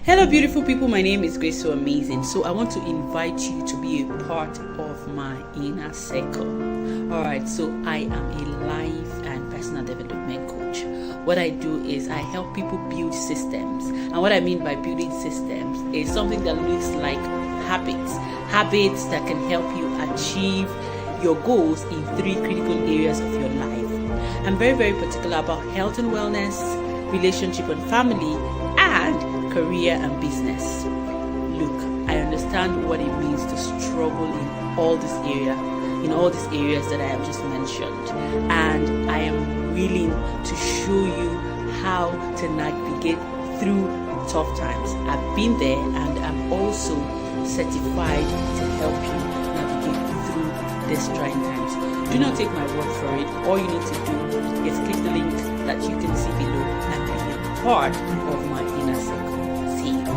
Hello beautiful people, my name is Grace So Amazing. So I want to invite you to be a part of my inner circle. Alright, so I am a life and personal development coach. What I do is I help people build systems. And what I mean by building systems is something that looks like habits that can help you achieve your goals in 3 critical areas of your life. I'm very, very particular about health and wellness, relationship and family, and career and business. Look, I understand what it means to struggle in all these areas that I have just mentioned, and I am willing to show you how to navigate through tough times. I've been there, and I'm also certified to help you navigate through these trying times. Do not take my word for it. All you need to do is click the link that you can see below and be a part of my inner circle. See you.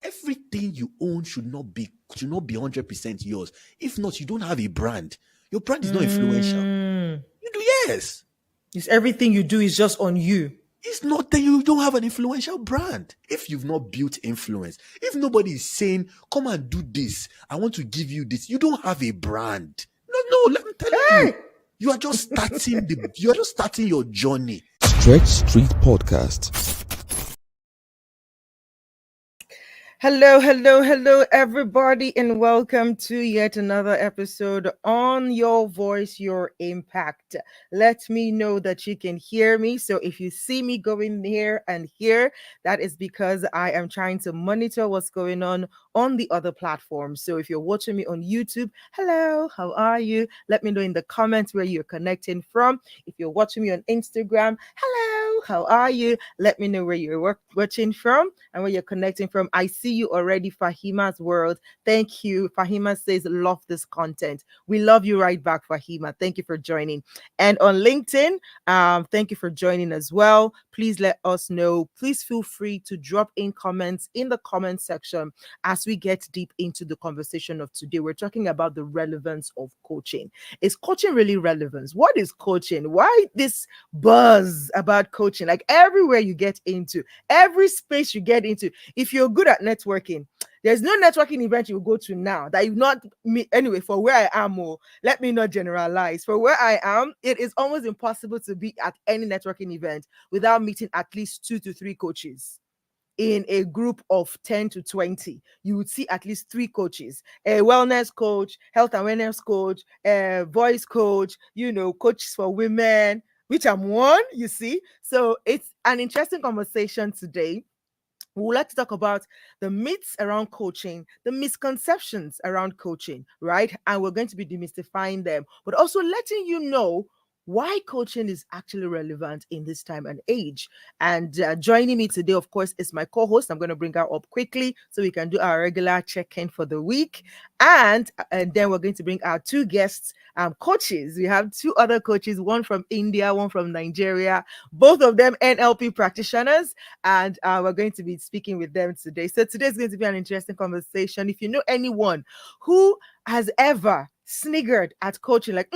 Everything you own should not be 100% yours. If not, you don't have a brand. Your brand is not influential. You do, yes. It's everything you do is just on you. It's not that you don't have an influential brand. If you've not built influence, if nobody is saying, come and do this, I want to give you this, you don't have a brand. No, let me tell you. You are just starting your journey. Stretch Street Podcast. Hello, everybody, and welcome to yet another episode on Your Voice, Your Impact. Let me know that you can hear me. So if you see me going here and here, that is because I am trying to monitor what's going on the other platforms. So if you're watching me on YouTube, hello, how are you? Let me know in the comments where you're connecting from. If you're watching me on Instagram, hello, how are you? Let me know where you're watching from and where you're connecting from. I see you already, Fahima's World. Thank you. Fahima says, love this content. We love you right back, Fahima. Thank you for joining. And on LinkedIn, thank you for joining as well. Please let us know. Please feel free to drop in comments in the comment section as we get deep into the conversation of today. We're talking about the relevance of coaching. Is coaching really relevant? What is coaching? Why this buzz about coaching? Like everywhere you get into, every space you get into, if you're good at networking, there's no networking event you go to now that you not meet. Anyway, for where I am, let me not generalize. For where I am, it is almost impossible to be at any networking event without meeting at least 2 to 3 coaches. In a group of 10 to 20, you would see at least 3 coaches: a wellness coach, health awareness coach, a voice coach, coaches for women, which I'm one, you see. So it's an interesting conversation today. We would like to talk about the myths around coaching, the misconceptions around coaching, right? And we're going to be demystifying them, but also letting you know why coaching is actually relevant in this time and age. And joining me today, of course, is my co-host. I'm going to bring her up quickly so we can do our regular check-in for the week. And then we're going to bring our 2 guests, coaches. We have 2 other coaches, one from India, one from Nigeria, both of them NLP practitioners. And we're going to be speaking with them today. So today's going to be an interesting conversation. If you know anyone who has ever sniggered at coaching, like,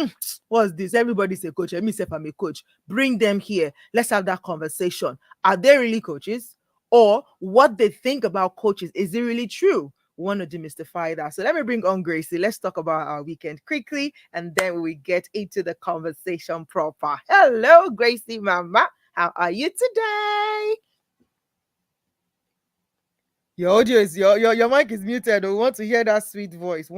what's this? Everybody's a coach. Me say I'm a coach. Bring them here. Let's have that conversation. Are they really coaches? Or what they think about coaches, is it really true? We want to demystify that. So let me bring on Gracie. Let's talk about our weekend quickly, and then we get into the conversation proper. Hello, Gracie Mama. How are you today? Your audio is your mic is muted. We want to hear that sweet voice. I'm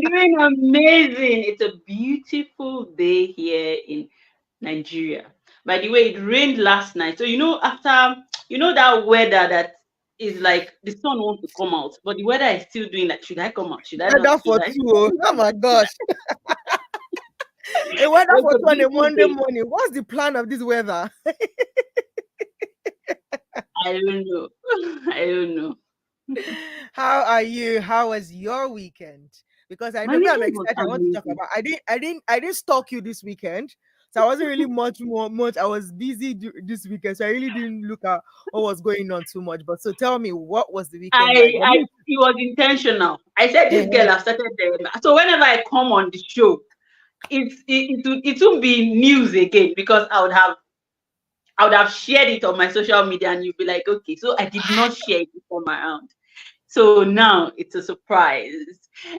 doing amazing. It's a beautiful day here in Nigeria. By the way, it rained last night. So after that weather that is like the sun wants to come out, but the weather is still doing like, should I come out? Should I not? Oh my gosh. The weather for 2 on a Monday morning. What's the plan of this weather? I don't know. How are you? How was your weekend? Because I know I'm excited. I want to talk about. I didn't stalk you this weekend, so I wasn't really much. I was busy this weekend, so I really didn't look at what was going on too much. But so tell me, what was the weekend like? It was intentional. I said this girl has started there. So whenever I come on the show, it won't be news again, because I would have shared it on my social media, and you'd be like, okay, so I did not share it this time around. So now it's a surprise.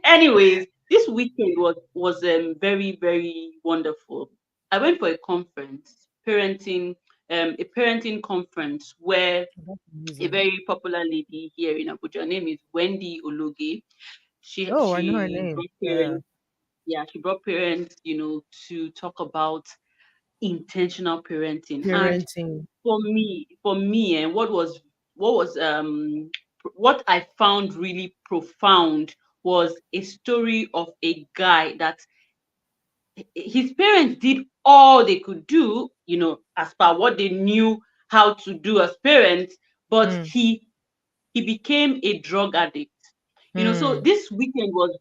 Anyways, this weekend was very, very wonderful. I went for a conference, a parenting conference, where That's a amazing. very popular lady here in Abuja, her name is Wendy Ologe. She Oh, I know her she name. brought Yeah. parents, yeah, she brought parents, to talk about intentional parenting. And Parenting. for me, and what I found really profound was a story of a guy that his parents did all they could do, as per what they knew how to do as parents, but Mm, he became a drug addict. So mm, this weekend was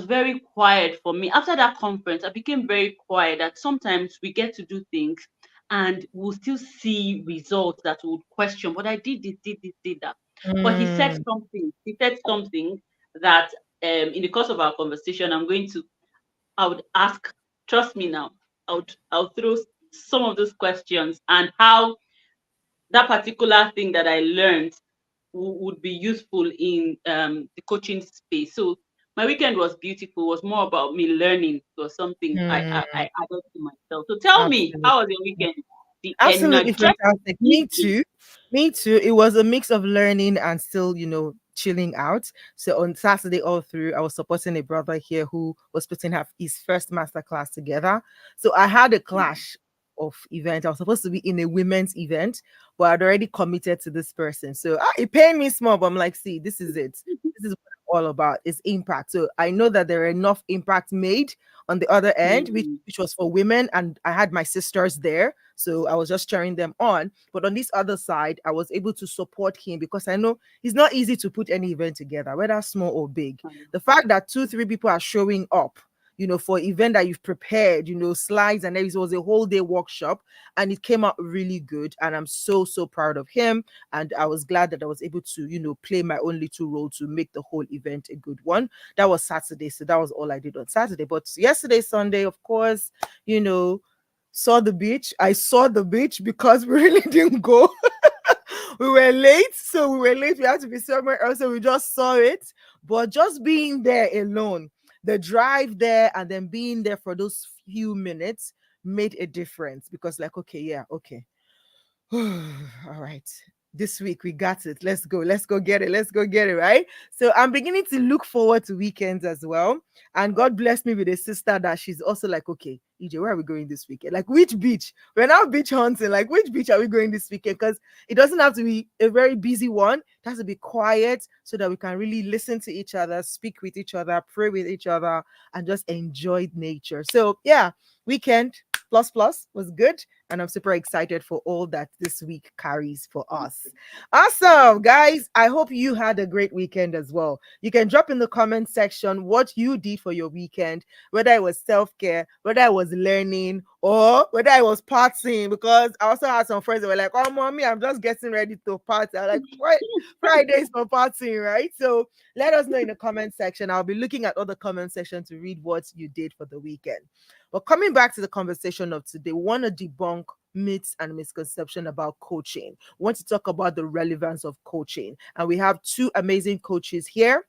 very quiet for me. After that conference, I became very quiet, that sometimes we get to do things and we'll still see results that we would question, but I did that. But mm. he said something that, in the course of our conversation, I would ask, trust me now, I'll throw some of those questions, and how that particular thing that I learned would be useful in the coaching space. So my weekend was beautiful. It was more about me learning, or something I Mm, added to myself. So tell me, absolutely. how was your weekend? The Absolutely energetic. fantastic. Me too. Me too. It was a mix of learning and still, chilling out. So on Saturday, all through, I was supporting a brother here who was putting his first master class together. So I had a clash of event. I was supposed to be in a women's event, but I'd already committed to this person. So it pained me small, but I'm like, see, this is it. This is what I'm all about, is impact. So I know that there are enough impact made on the other end, Mm, which was for women, and I had my sisters there, so I was just cheering them on. But on this other side, I was able to support him, because I know it's not easy to put any event together, whether small or big. The fact that 2 3 people are showing up, for event that you've prepared, slides and everything. It was a whole day workshop, and it came out really good, and I'm so so proud of him. And I was glad that I was able to, play my own little role to make the whole event a good one. That was Saturday, so that was all I did on Saturday. But yesterday, Sunday, of course, you know saw the beach. I saw the beach because we really didn't go. We were late, so we were late. We had to be somewhere else, so we just saw it. But just being there alone, the drive there and then being there for those few minutes made a difference, because, like, okay, yeah, okay. All right. This week we got it. Let's go. Let's go get it. Let's go get it. Right. So I'm beginning to look forward to weekends as well. And God bless me with a sister that she's also like, okay, EJ, where are we going this weekend? Like, which beach? We're now beach hunting. Like, which beach are we going this weekend? Because it doesn't have to be a very busy one. It has to be quiet, so that we can really listen to each other, speak with each other, pray with each other, and just enjoy nature. So yeah, weekend plus was good, and I'm super excited for all that this week carries for us. Awesome, guys. I hope you had a great weekend as well. You can drop in the comment section what you did for your weekend, whether it was self-care, whether I was learning, or whether I was partying, because I also had some friends that were like, oh, mommy, I'm just getting ready to party. I'm like, what? Fridays for partying, right? So let us know in the comment section. I'll be looking at all the comment section to read what you did for the weekend. But coming back to the conversation of today, we want to debunk myths and misconceptions about coaching. We want to talk about the relevance of coaching. And we have two amazing coaches here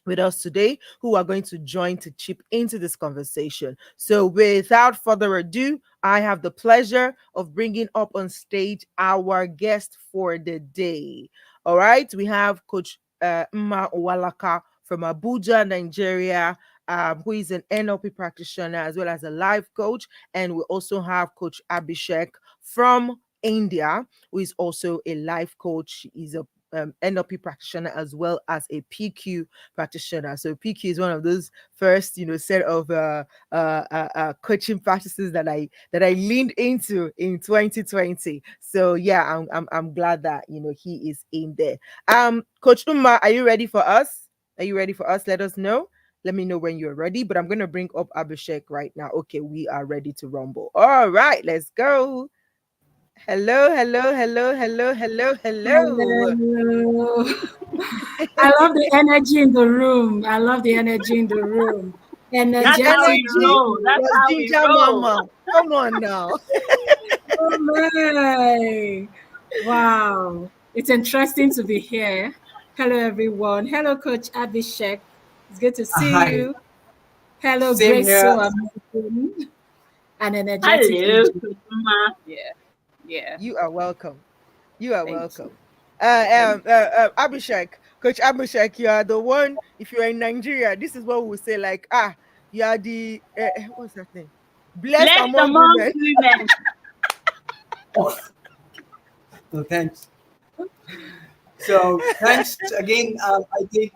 with us today who are going to join to chip into this conversation. So without further ado, I have the pleasure of bringing up on stage our guest for the day. All right, we have Coach Nma Uwalaka from Abuja, Nigeria, who is an NLP practitioner as well as a life coach. And we also have Coach Abhishek from India, who is also a life coach. He's a NLP practitioner as well as a PQ practitioner. So PQ is one of those first, set of coaching practices that I leaned into in 2020. So yeah, I'm glad that he is in there. Coach Nma, are you ready for us? Are you ready for us? Let us know. Let me know when you're ready. But I'm going to bring up Abhishek right now. Okay, we are ready to rumble. All right, let's go. Hello, hello, hello, hello, hello, hello. Hello. I love the energy in the room. I love the energy in the room. It's That's how we energy roll. That's plus how we ginger roll. mama. Come on now. Oh my. Wow. It's interesting to be here. Hello, everyone. Hello, Coach Abhishek. It's good to see Hi, you. Hello, same Grace. here. So amazing and energetic Hello, AG. Coach Nma. Yeah, yeah. You are welcome. You are Thank you. welcome. Thank you. Abhishek, Coach Abhishek, you are the one. If you are in Nigeria, this is what we say. Like, you are the what's that name? Blessed Blessed among amongst women. women. Oh, so thanks. So thanks again. I think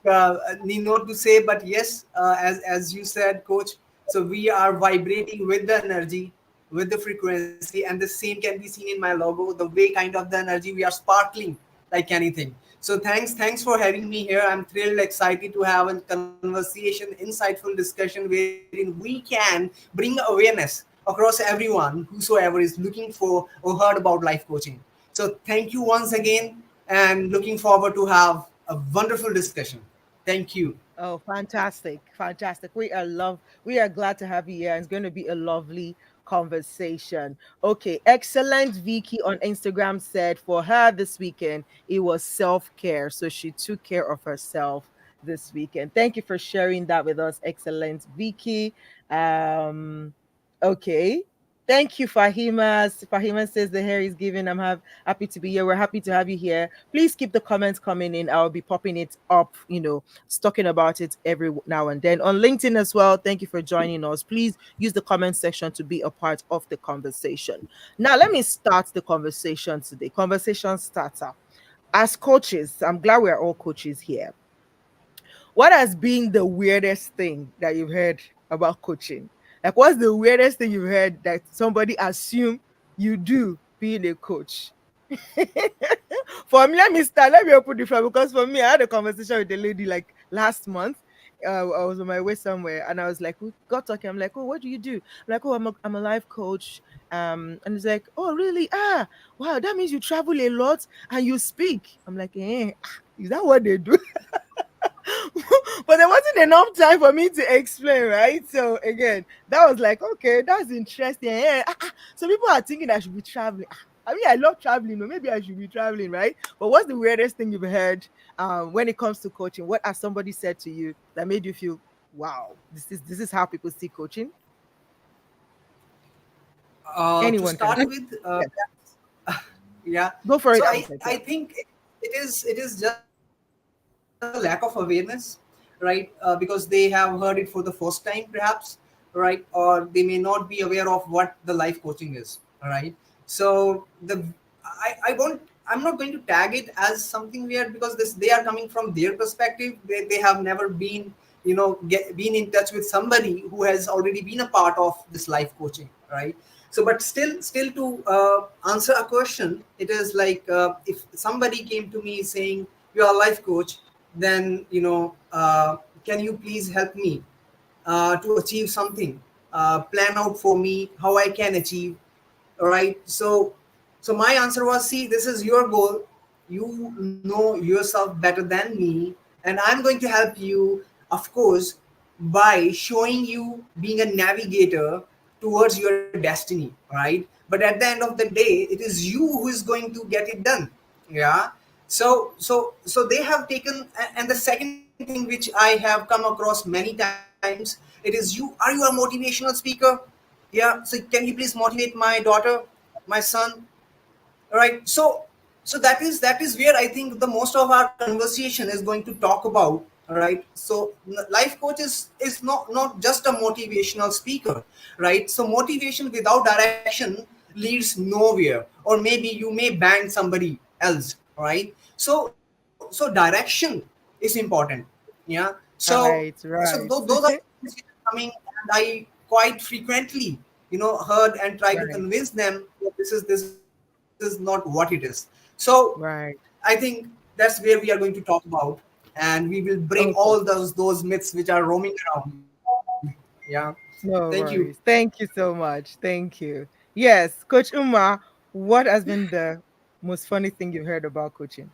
need not to say, but yes, as you said, Coach. So we are vibrating with the energy, with the frequency, and the same can be seen in my logo. The way kind of the energy we are sparkling like anything. So thanks for having me here. I'm thrilled, excited to have a conversation, insightful discussion wherein we can bring awareness across everyone whosoever is looking for or heard about life coaching. So thank you once again and looking forward to have a wonderful discussion. Thank you. Oh, fantastic. Fantastic. We are glad to have you here. It's going to be a lovely conversation. Okay, excellent. Vicky on Instagram said for her this weekend it was self-care. So she took care of herself this weekend. Thank you for sharing that with us. Excellent, Vicky. Okay. Thank you, Fahima. Fahima says the hair is giving. Happy to be here. We're happy to have you here. Please keep the comments coming in. I'll be popping it up, talking about it every now and then on LinkedIn as well. Thank you for joining us. Please use the comment section to be a part of the conversation. Now, let me start the conversation today. Conversation starter. As coaches, I'm glad we're all coaches here. What has been the weirdest thing that you've heard about coaching? Like, what's the weirdest thing you've heard that somebody assume you do being a coach? For me, let me open the floor because for me, I had a conversation with a lady like last month. I was on my way somewhere and I was like, we got talking. I'm like, oh, what do you do? I'm like, oh, I'm a life coach. And it's like, oh, really? Wow, that means you travel a lot and you speak. I'm like, is that what they do? But there wasn't enough time for me to explain, right? So again, that was like, okay, that's interesting. Yeah. So people are thinking I should be traveling. I mean, I love traveling, or maybe I should be traveling, right? But what's the weirdest thing you've heard when it comes to coaching? What has somebody said to you that made you feel, wow, this is how people see coaching? To Anyone can start go. with, Yes. yeah. Go for So it, I Abhishek. I think it is just a lack of awareness, right? Because they have heard it for the first time, perhaps, right? Or they may not be aware of what the life coaching is, all right? So I'm not going to tag it as something weird because they are coming from their perspective. They have never been, been in touch with somebody who has already been a part of this life coaching, right? So but still to answer a question, it is like if somebody came to me saying you are a life coach, then can you please help me to achieve something, plan out for me how I can achieve. All right. So my answer was, see, this is your goal. You know yourself better than me, and I'm going to help you, of course, by showing you being a navigator towards your destiny. Right. But at the end of the day, it is you who is going to get it done. Yeah. So they have taken, and the second thing which I have come across many times, it is, are you a motivational speaker? Yeah, so can you please motivate my daughter, my son? All right. So that is where I think the most of our conversation is going to talk about. All right. So life coach is not just a motivational speaker, right? So motivation without direction leads nowhere, or maybe you may ban somebody else. All right. So direction is important. Yeah. Right, So right, those are things which are coming, and I quite frequently, heard and try to right, convince them that this is not what it is. So I right. think that's where we are going to talk about, and we will bring all Okay. those myths which are roaming around. Yeah. Thank you. No worries. Thank you so much. Thank you. Yes, Coach Uma, what has been the most funny thing you heard about coaching?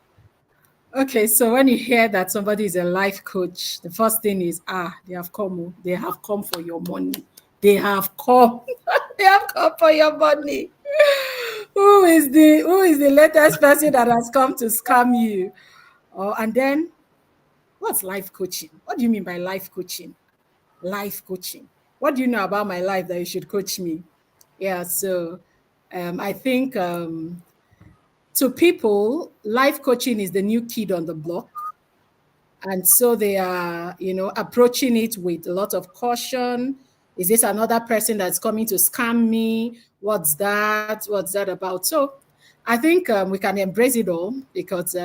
Okay, so when you hear that somebody is a life coach, the first thing is, they have come. They have come for your money. They have come. They have come for your money. Who is the latest person that has come to scam you? And then, what's life coaching? What do you mean by life coaching? Life coaching. What do you know about my life that you should coach me? Yeah, so I think to people, life coaching is the new kid on the block. And so they are, approaching it with a lot of caution. Is this another person that's coming to scam me? What's that? What's that about? So I think we can embrace it all because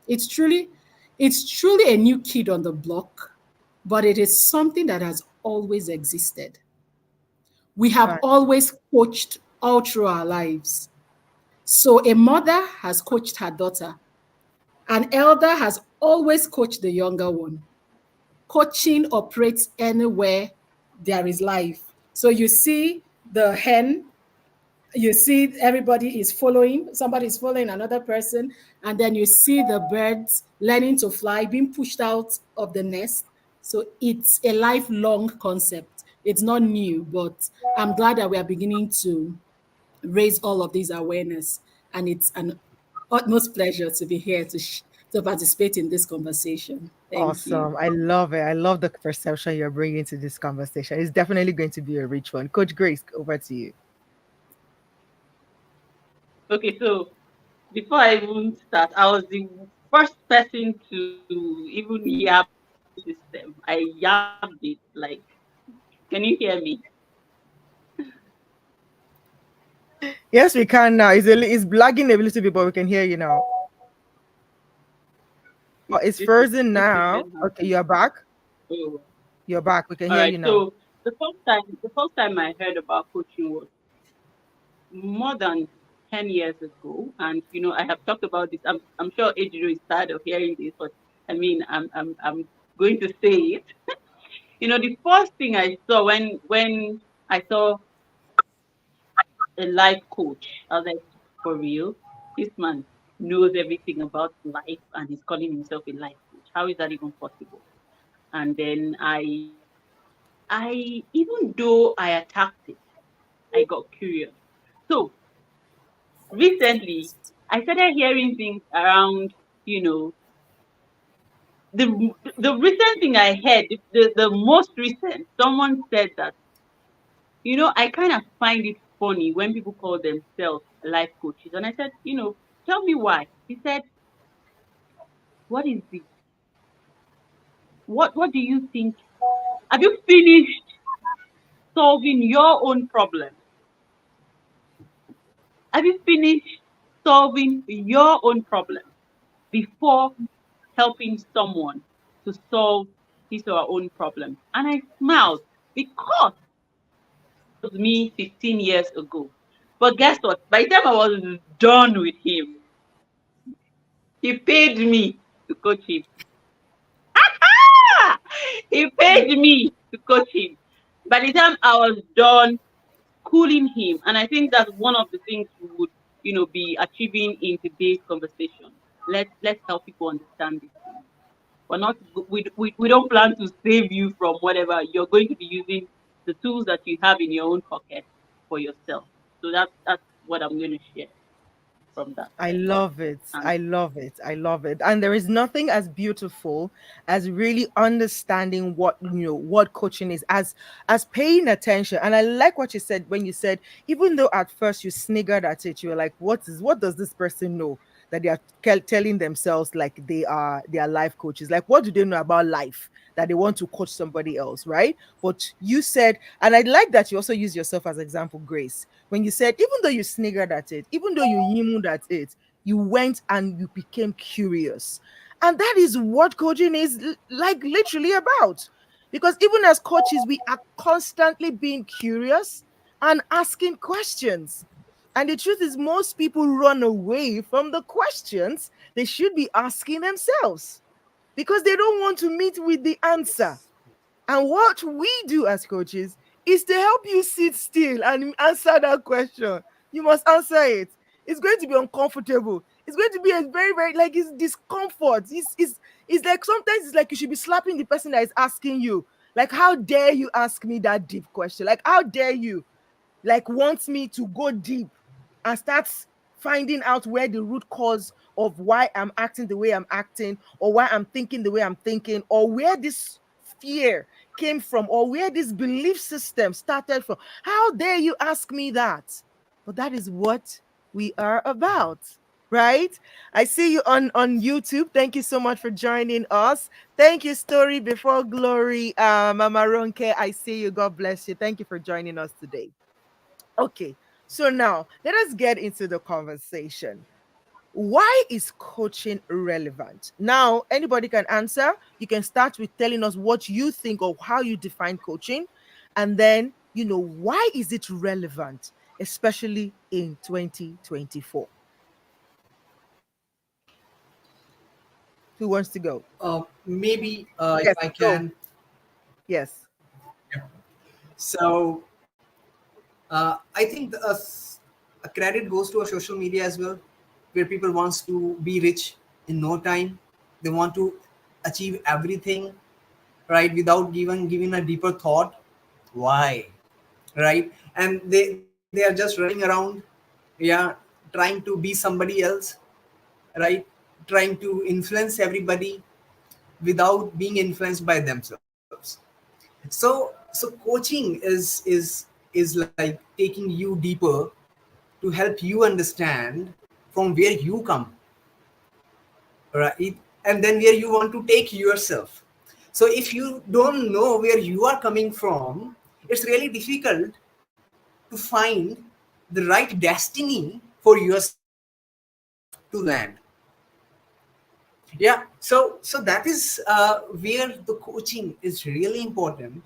it's truly, it's truly a new kid on the block, but it is something that has always existed. We have Right. always coached all through our lives. So a mother has coached her daughter. An elder has always coached the younger one. Coaching operates anywhere there is life. So you see the hen, you see everybody is following, somebody is following another person, and then you see the birds learning to fly, being pushed out of the nest. So it's a lifelong concept. It's not new, but I'm glad that we are beginning to raise all of these awareness. And it's an utmost pleasure to be here to participate in this conversation. Thank you. Awesome. I love it. I love the perception you're bringing to this conversation. It's definitely going to be a rich one. Coach Grace, over to you. Okay, so before I even start, I was the first person to even yab system. I yabbed it. Like, can you hear me? Yes, we can now. It's blagging a little bit, but we can hear you now. Oh, it's frozen This now. system Okay, happened. you're back. Oh, You're back. We can all hear right. you now. So the first time I heard about coaching was more than 10 years ago, and I have talked about this. I'm sure Ejiro is tired of hearing this, but I mean, I'm going to say it. The first thing I saw when I saw a life coach, I was like, for real, this man knows everything about life and he's calling himself a life coach. How is that even possible? And then I even though I attacked it, I got curious. So recently, I started hearing things around, you know, the the recent thing I heard, the most recent, someone said that, I kind of find it funny when people call themselves life coaches. And I said, tell me why. He said, what is the what do you think? Have you finished solving your own problem? Have you finished solving your own problem before helping someone to solve his or her own problem? And I smiled because it was me 15 years ago. But guess what? By the time I was done with him, he paid me to coach him. He paid me to coach him. By the time I was done schooling him, and I think that's one of the things we would, be achieving in today's conversation. Let's help people understand this thing. We're not we don't plan to save you from whatever. You're going to be using the tools that you have in your own pocket for yourself. So that's what I'm going to share from that. I love it. And I love it. I love it. And there is nothing as beautiful as really understanding what coaching is, as paying attention. And I like what you said when you said, even though at first you sniggered at it, you were like, what does this person know that they are telling themselves like they are life coaches? Like, what do they know about life that they want to coach somebody else, right? But you said, and I like that you also use yourself as example, Grace, when you said, even though you sniggered at it, even though you yimmed at it, you went and you became curious. And that is what coaching is like literally about. Because even as coaches, we are constantly being curious and asking questions. And the truth is, most people run away from the questions they should be asking themselves because they don't want to meet with the answer. And what we do as coaches is to help you sit still and answer that question. You must answer it. It's going to be uncomfortable. It's going to be a very, very, like, it's discomfort. It's like, sometimes it's like you should be slapping the person that is asking you. Like, how dare you ask me that deep question? Like, how dare you, like, want me to go deep and start finding out where the root cause of why I'm acting the way I'm acting, or why I'm thinking the way I'm thinking, or where this fear came from, or where this belief system started from. How dare you ask me that? But that is what we are about, right? I see you on YouTube. Thank you so much for joining us. Thank you, Story Before Glory. Mama Ronke, I see you. God bless you. Thank you for joining us today. Okay, so now let us get into the conversation. Why is coaching relevant? Now, anybody can answer. You can start with telling us what you think of how you define coaching, and then, why is it relevant, especially in 2024? Who wants to go? Maybe if Yes, I go. can. Yes. So I think a credit goes to a social media as well, where people wants to be rich in no time. They want to achieve everything, right, without giving a deeper thought. Why, right? And they are just running around, yeah, trying to be somebody else, right? Trying to influence everybody without being influenced by themselves. So coaching is like taking you deeper to help you understand from where you come, right? And then where you want to take yourself. So if you don't know where you are coming from, it's really difficult to find the right destiny for yourself to land. Yeah, so that is where the coaching is really important,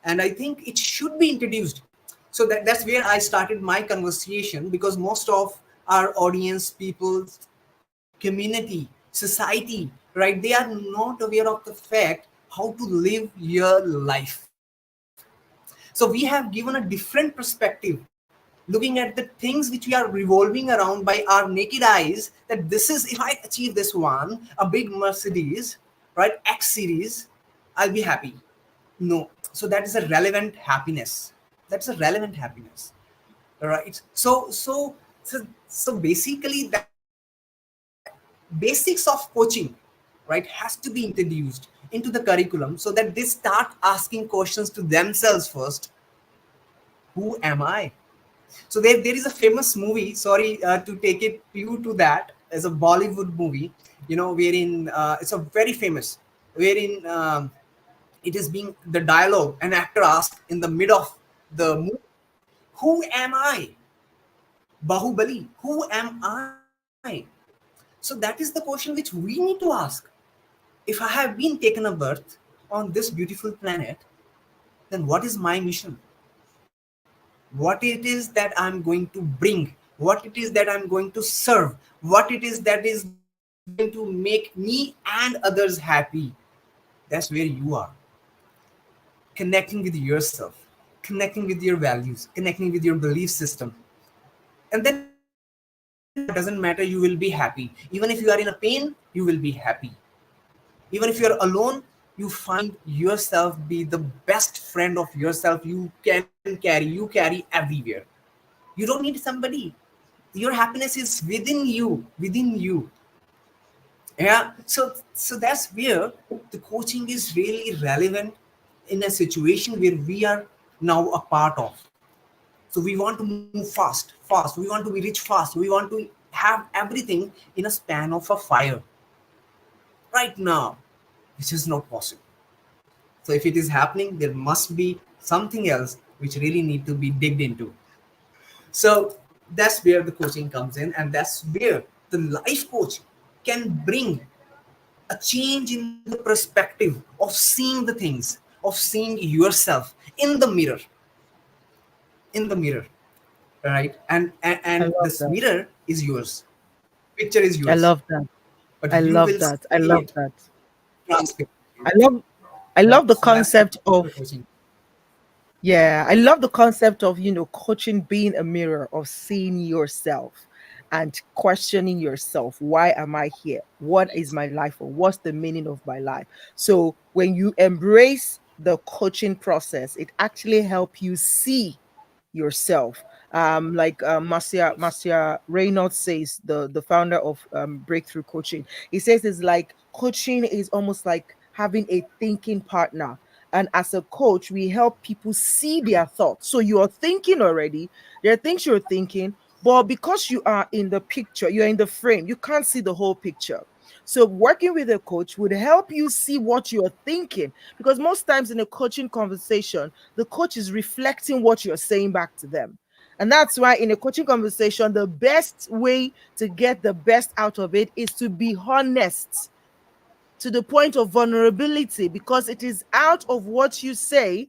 and I think it should be introduced. So that's where I started my conversation, because most of our audience, people, community, society, right, they are not aware of the fact how to live your life. So we have given a different perspective, looking at the things which we are revolving around by our naked eyes, that this is, if I achieve this one, a big Mercedes, right, X series, I'll be happy. No. So that is a relevant happiness. That's a relevant happiness, right? So basically, that basics of coaching, right, has to be introduced into the curriculum, so that they start asking questions to themselves first. Who am I? So there is a famous movie, sorry to take it you to that, as a Bollywood movie, wherein it's a very famous, wherein it is being the dialogue an actor asked in the mid of the movie, who am I? Bahubali, who am I? So that is the question which we need to ask. If I have been taken a birth on this beautiful planet, then what is my mission? What it is that I'm going to bring, what it is that I'm going to serve, what it is that is going to make me and others happy. That's where you are. Connecting with yourself, connecting with your values, connecting with your belief system. And then it doesn't matter, you will be happy. Even if you are in a pain, you will be happy. Even if you're alone, you find yourself be the best friend of yourself you can carry. You carry everywhere. You don't need somebody. Your happiness is within you. Yeah. So that's where the coaching is really relevant in a situation where we are now a part of. So we want to move fast. We want to be rich fast. We want to have everything in a span of a fire right now, which is not possible. So if it is happening, there must be something else which really need to be digged into. So that's where the coaching comes in, and that's where the life coach can bring a change in the perspective of seeing the things, of seeing yourself in the mirror, right? I And love this that. mirror is yours. Picture is I yours, love that. but I you love will that. I see love it that. transparent. I love I Yeah. love the So that's concept the of, coaching. yeah, I love the concept of, coaching being a mirror of seeing yourself. and questioning yourself. Why am I here? What is my life for? What's the meaning of my life? So when you embrace the coaching process, it actually helps you see yourself. Like Marcia Reynolds says, the founder of Breakthrough Coaching, he says it's like coaching is almost like having a thinking partner. And as a coach, we help people see their thoughts. So you are thinking already, there are things you're thinking, but because you are in the picture, you're in the frame, you can't see the whole picture. So working with a coach would help you see what you're thinking, because most times in a coaching conversation, the coach is reflecting what you're saying back to them. And that's why in a coaching conversation, the best way to get the best out of it is to be honest to the point of vulnerability, because it is out of what you say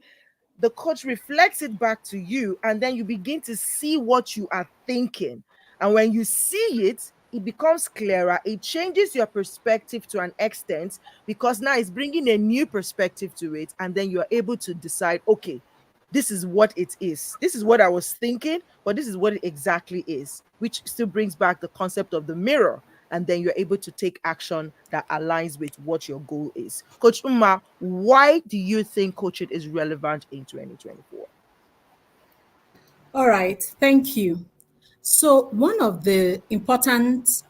the coach reflects it back to you, and then you begin to see what you are thinking. And when you see it, it becomes clearer. It changes your perspective to an extent, because now it's bringing a new perspective to it. And then you're able to decide, okay, this is what it is. This is what I was thinking, but this is what it exactly is, which still brings back the concept of the mirror. And then you're able to take action that aligns with what your goal is. Coach Nma, why do you think coaching is relevant in 2024? All right, thank you. So, one of the important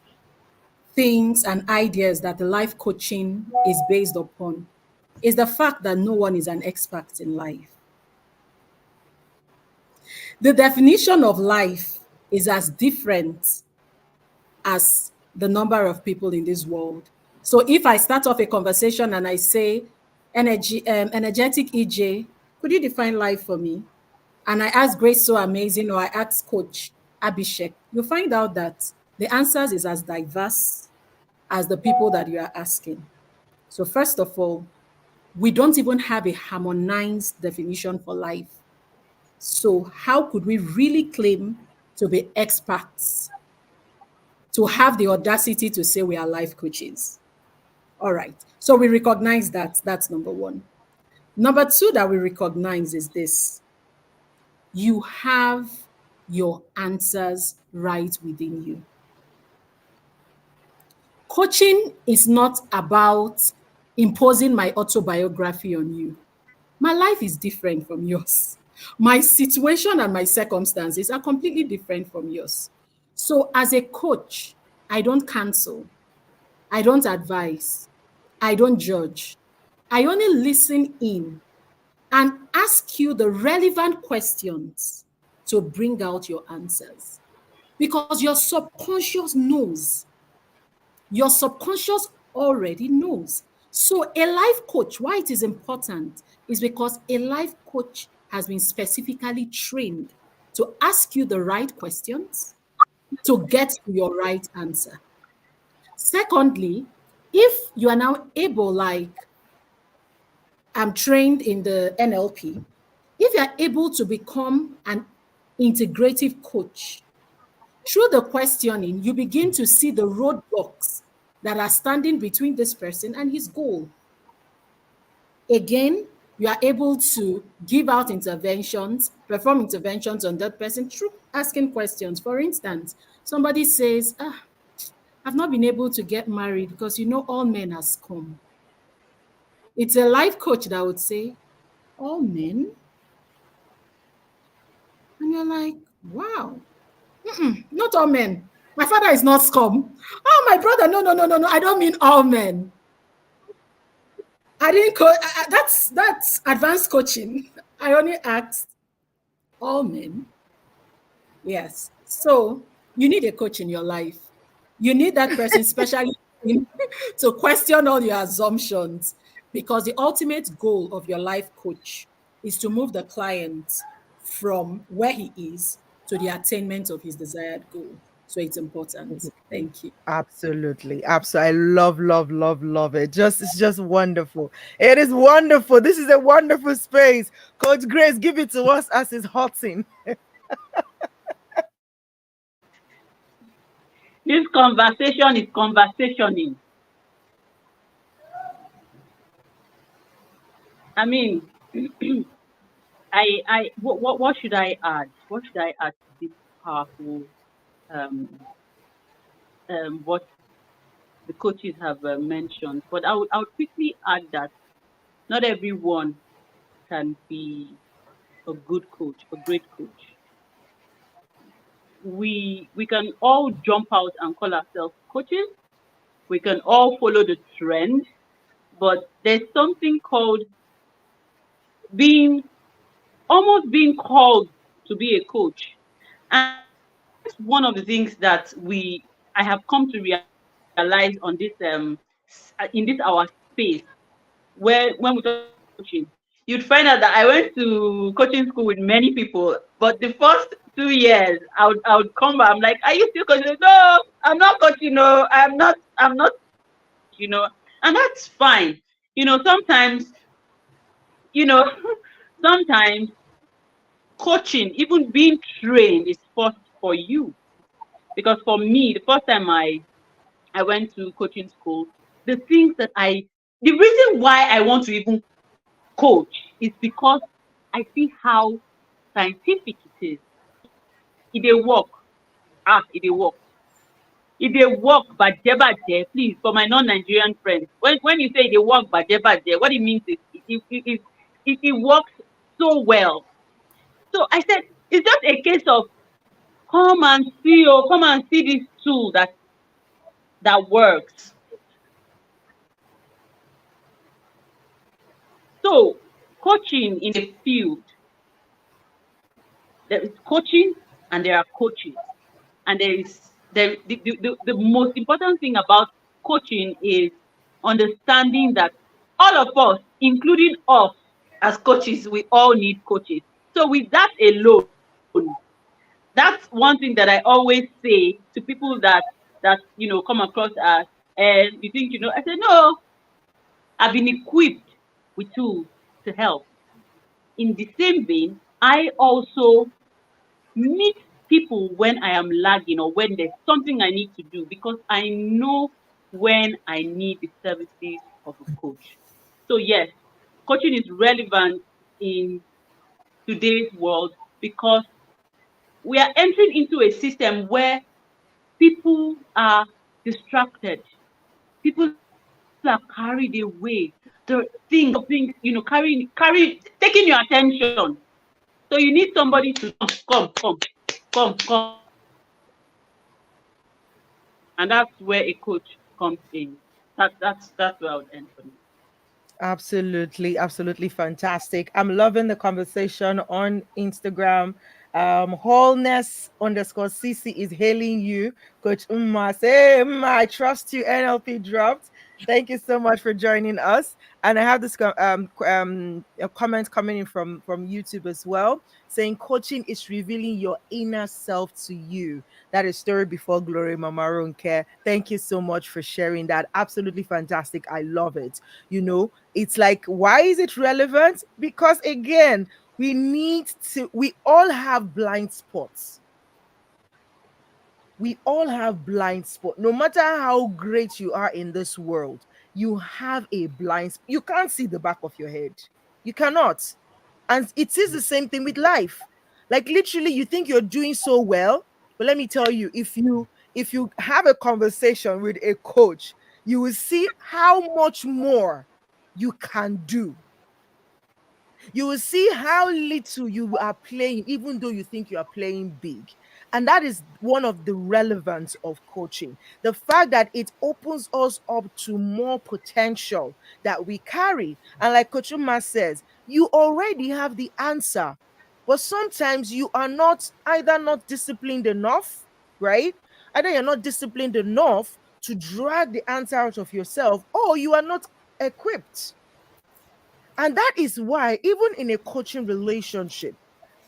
things and ideas that the life coaching is based upon is the fact that no one is an expert in life. The definition of life is as different as the number of people in this world. So if I start off a conversation and I say, energetic EJ, could you define life for me? And I ask Grace So Amazing, or I ask Coach Abhishek, you'll find out that the answers is as diverse as the people that you are asking. So first of all, we don't even have a harmonized definition for life. So how could we really claim to be experts, to have the audacity to say we are life coaches? All right. So we recognize that. That's number one. Number two that we recognize is this: you have your answers right within you. Coaching is not about imposing my autobiography on you. My life is different from yours. My situation and my circumstances are completely different from yours. So, as a coach, I don't counsel, I don't advise, I don't judge. I only listen in and ask you the relevant questions to bring out your answers. Because your subconscious knows. Your subconscious already knows. So a life coach, why it is important is because a life coach has been specifically trained to ask you the right questions to get to your right answer. Secondly, if you are now able, like I'm trained in the NLP, if you are able to become an integrative coach, through the questioning, you begin to see the roadblocks that are standing between this person and his goal. Again, you are able to give out interventions, perform interventions on that person through asking questions. For instance, somebody says, I've not been able to get married because all men are scum. It's a life coach that would say, all men? And you're like, wow, not all men. My father is not scum. Oh, my brother, no. I don't mean all men. I didn't that's advanced coaching. I only asked all men. Yes. So you need a coach in your life. You need that person, especially to question all your assumptions, because the ultimate goal of your life coach is to move the client from where he is to the attainment of his desired goal. So it's important. Thank you. Absolutely. Absolutely. I love it. It's just wonderful. It is wonderful. This is a wonderful space. Coach Grace, give it to us as it's hotting. This conversation is conversationing. I mean, what should I add? What should I add to this powerful what the coaches have mentioned, but I would quickly add that not everyone can be a good coach, a great coach. We can all jump out and call ourselves coaches. We can all follow the trend, but there's something called being almost being called to be a coach. And that's one of the things that we I have come to realize on this in this our space where when we talk about coaching, you'd find out that I went to coaching school with many people, but the first 2 years I would come back. I'm like, are you still coaching? No, I'm not coaching. No, I'm not coach. And that's fine. Sometimes you know sometimes coaching, even being trained, is first for you. Because for me, the first time I went to coaching school, the things that the reason why I want to even coach is because I see how scientific it is. If they work, if they work. If they work baje, please, for my non-Nigerian friends, when you say they work baje, what it means is it works so well. So I said, it's just a case of come and see this tool that works. So coaching in a field, there is coaching and there are coaches. And the most important thing about coaching is understanding that all of us, including us as coaches, we all need coaches. So with that alone, that's one thing that I always say to people that come across as, and you think I said, no, I've been equipped with tools to help. In the same vein, I also meet people when I am lagging or when there's something I need to do, because I know when I need the services of a coach. So yes, coaching is relevant in today's world because we are entering into a system where people are distracted. People are carried away. The things, carry taking your attention. So you need somebody to come. And that's where a coach comes in. That's where I would end for me. Absolutely, absolutely fantastic. I'm loving the conversation on Instagram. Wholeness underscore CC is hailing you. Coach Nma, say, hey, Nma, I trust you. NLP dropped. Thank you so much for joining us. And I have this a comment coming in from YouTube as well, saying coaching is revealing your inner self to you. That is Story Before Glory, Mama Ronke. Thank you so much for sharing that. Absolutely fantastic. I love it. It's like, why is it relevant? Because again, we all have blind spots. We all have blind spot. No matter how great you are in this world, you have a blind spot. You can't see the back of your head. You cannot. And it is the same thing with life. Like literally, you think you're doing so well, but let me tell you, if you have a conversation with a coach, you will see how much more you can do. You will see how little you are playing, even though you think you are playing big. And that is one of the relevance of coaching. The fact that it opens us up to more potential that we carry. And like Coach Nma says, you already have the answer. But sometimes you are either not disciplined enough, right? Either you're not disciplined enough to drag the answer out of yourself, or you are not equipped. And that is why, even in a coaching relationship,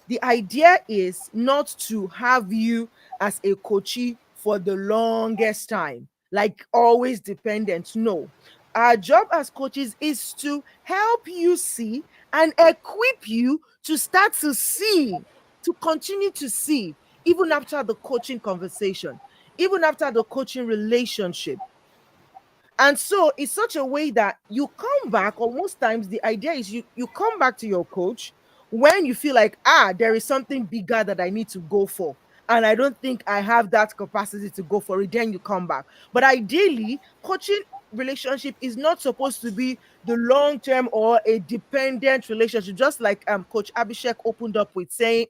the idea is not to have you as a coachee for the longest time, like always dependent. No. Our job as coaches is to help you see and equip you to start to see, to continue to see, even after the coaching conversation, even after the coaching relationship. And so it's such a way that you come back, or most times the idea is you come back to your coach when you feel like, there is something bigger that I need to go for. and I don't think I have that capacity to go for it, then you come back. But ideally, coaching relationship is not supposed to be the long term or a dependent relationship, just like Coach Abhishek opened up with saying,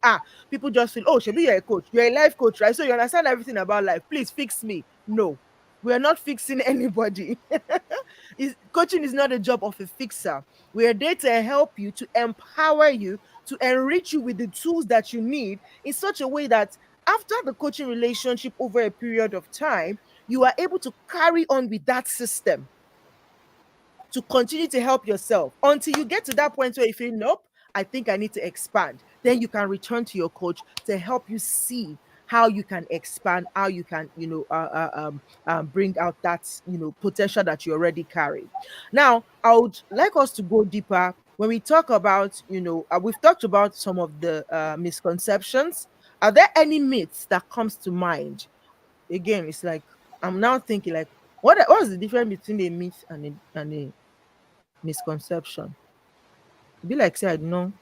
people just feel, oh, Shebi, you're a coach, you're a life coach, right? So you understand everything about life. Please fix me. No, we are not fixing anybody. Coaching is not a job of a fixer. We are there to help you, to empower you, to enrich you with the tools that you need in such a way that after the coaching relationship over a period of time, you are able to carry on with that system to continue to help yourself until you get to that point where you feel, nope, I think I need to expand. Then you can return to your coach to help you see how you can expand, how you can, bring out that, potential that you already carry. Now, I would like us to go deeper when we talk about, we've talked about some of the misconceptions. Are there any myths that comes to mind? Again, it's like I'm now thinking like, what is the difference between a myth and a misconception? Be like, say, I know.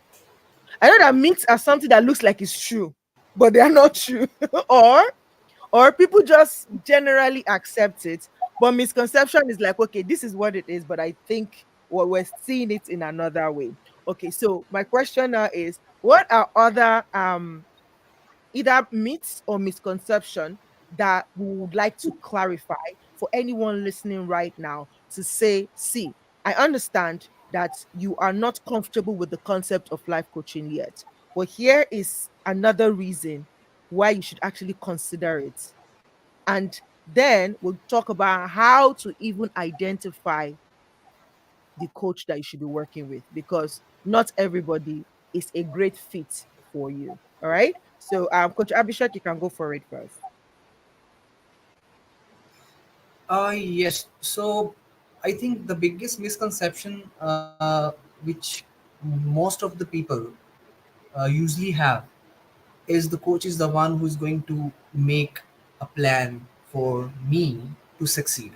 I know that myths are something that looks like it's true, but they are not true. or people just generally accept it. But misconception is like, okay, this is what it is, but I think what we're seeing it in another way. Okay, so my question now is, what are other either myths or misconception that we would like to clarify for anyone listening right now to say, see, I understand that you are not comfortable with the concept of life coaching yet, but here is another reason why you should actually consider it. And then we'll talk about how to even identify the coach that you should be working with, because not everybody is a great fit for you. All right. So, Coach Abhishek, you can go for it first. Yes. So I think the biggest misconception which most of the people usually have is the coach is the one who's going to make a plan for me to succeed.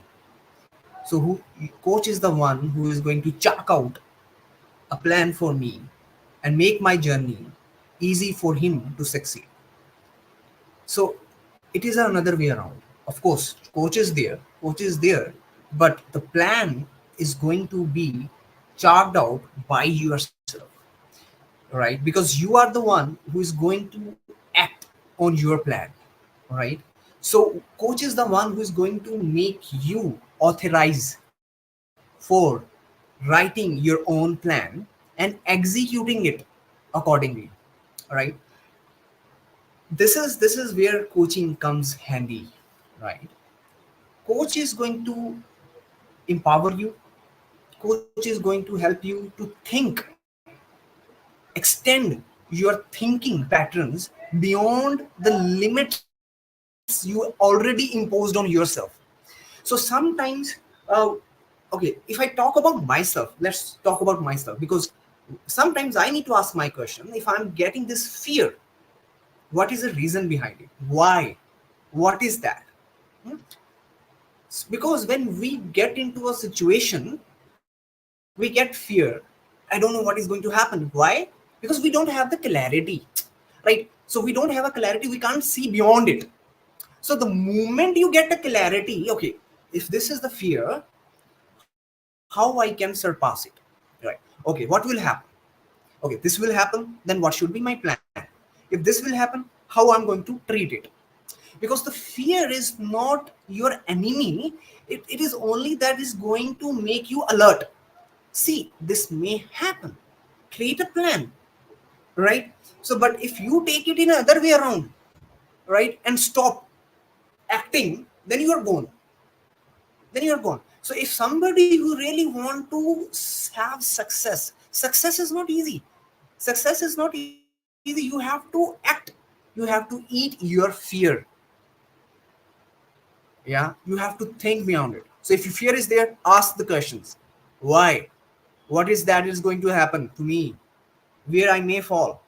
So who coach is the one who is going to chalk out a plan for me and make my journey easy for him to succeed. So it is another way around. Of course, coach is there, but the plan is going to be charted out by yourself, right? Because you are the one who is going to act on your plan, right? So coach is the one who is going to make you authorize for writing your own plan and executing it accordingly, right? This is where coaching comes handy, right? Coach is going to empower you. Coach is going to help you to think, extend your thinking patterns beyond the limits you already imposed on yourself. So sometimes, okay, if I talk about myself, let's talk about myself, because sometimes I need to ask my question, if I'm getting this fear, what is the reason behind it? Why? What is that? Hmm? Because when we get into a situation, we get fear. I don't know what is going to happen. Why? Because we don't have the clarity, right? So we don't have a clarity, we can't see beyond it. So the moment you get a clarity, okay, if this is the fear, how I can surpass it, right? Okay, what will happen? Okay, this will happen, then what should be my plan? If this will happen, how I'm going to treat it? Because the fear is not your enemy, it is only that is going to make you alert. See, this may happen. Create a plan, right? So, but if you take it in another way around, right, and stop acting, then you are gone. Then you are gone. So, if somebody who really want to have success, success is not easy. Success is not easy. You have to act. You have to eat your fear. Yeah, you have to think beyond it. So if your fear is there, ask the questions. Why? What is that is going to happen to me? Where I may fall,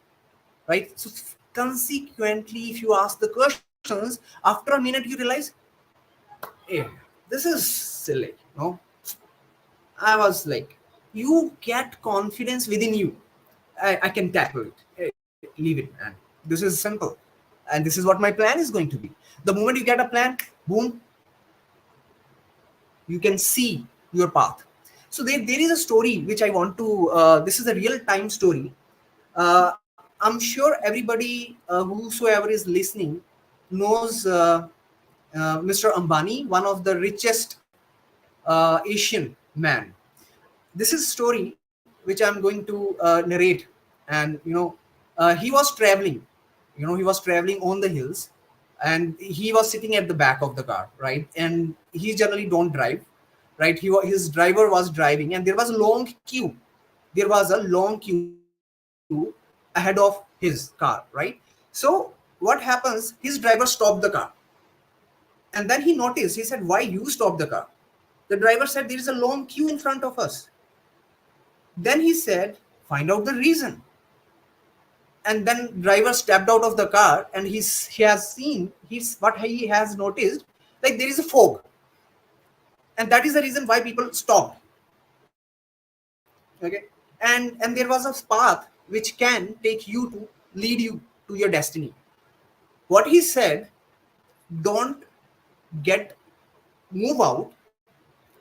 right? So consequently, if you ask the questions, after a minute you realize, hey, this is silly. No, I was like, you get confidence within you. I can tackle it. Hey, leave it, man. This is simple. and this is what my plan is going to be. The moment you get a plan, boom, you can see your path. So there is a story which I want to, this is a real time story. I'm sure everybody, whosoever is listening, knows Mr. Ambani, one of the richest Asian man. This is a story which I'm going to narrate. And he was traveling, he was traveling on the hills, and he was sitting at the back of the car, right? And he generally don't drive, right? His driver was driving, and there was a long queue. There was a long queue ahead of his car, right? So what happens, his driver stopped the car, and then he noticed, he said, why you stopped the car? The driver said, there is a long queue in front of us. Then he said, find out the reason. And then driver stepped out of the car, and he has seen, what he has noticed, like there is a fog, and that is the reason why people stopped. Okay. And there was a path which can take you to lead you to your destiny. What he said, don't move out,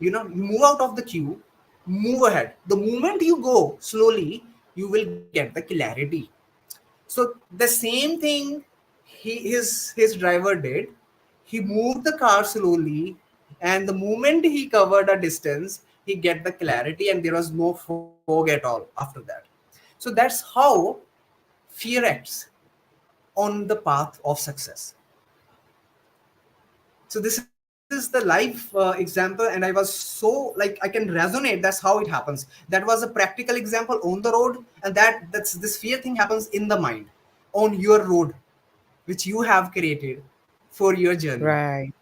move out of the queue, move ahead. The moment you go slowly, you will get the clarity. So the same thing his driver did. He moved the car slowly, and the moment he covered a distance, he get the clarity, and there was no fog at all after that. So that's how fear acts on the path of success. So this is the live example, and I was so, like, I can resonate. That's how it happens. That was a practical example on the road, and that's this fear thing happens in the mind, on your road, which you have created for your journey. Right.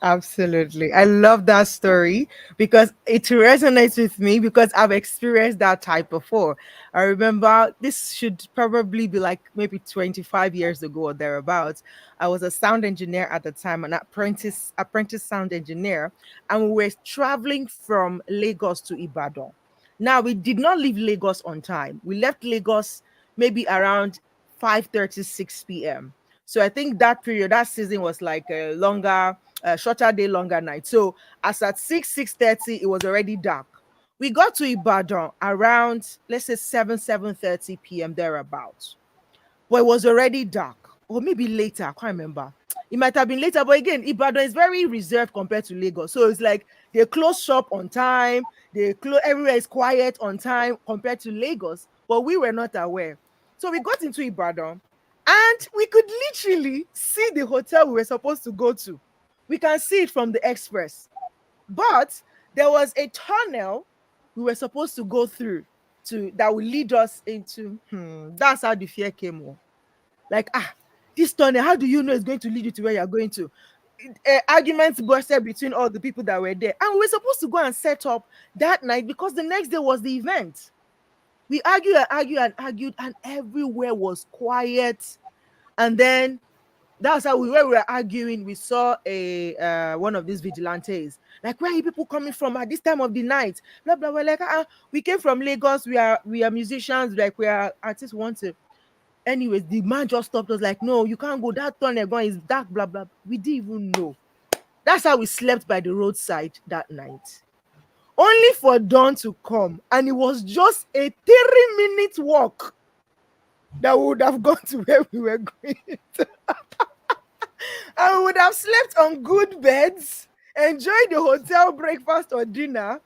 Absolutely. I love that story because it resonates with me because I've experienced that type before. I remember this should probably be like maybe 25 years ago or thereabouts. I was a sound engineer at the time, an apprentice sound engineer, and we were traveling from Lagos to Ibadan. Now, we did not leave Lagos on time. We left Lagos maybe around 5:36 p.m. So I think that period, that season was like a shorter day, longer night. So as at 6:30, it was already dark. We got to Ibadan around, let's say 7:30 p.m. thereabouts. But it was already dark. Or maybe later, I can't remember. It might have been later, but again, Ibadan is very reserved compared to Lagos. So it's like they close shop on time, everywhere is quiet on time compared to Lagos, but we were not aware. So we got into Ibadan, and we could literally see the hotel we were supposed to go to. We can see it from the express. But there was a tunnel we were supposed to go through that will lead us into, that's how the fear came on. Like, this tunnel, how do you know it's going to lead you to where you're going to? Arguments bursted between all the people that were there. And we were supposed to go and set up that night because the next day was the event. We argued and argued and argued, and everywhere was quiet. And then that's how where we were arguing, we saw one of these vigilantes. Like, where are you people coming from at this time of the night? Blah blah. We're like, we came from Lagos. We are musicians. Like, we are artists. Wanted. Anyways, the man just stopped us. Like, no, you can't go. That tunnel going is dark. Blah blah. We didn't even know. That's how we slept by the roadside that night. Only for dawn to come, and it was just a 3-minute walk that we would have gone to where we were going to. And we would have slept on good beds, enjoy the hotel breakfast or dinner,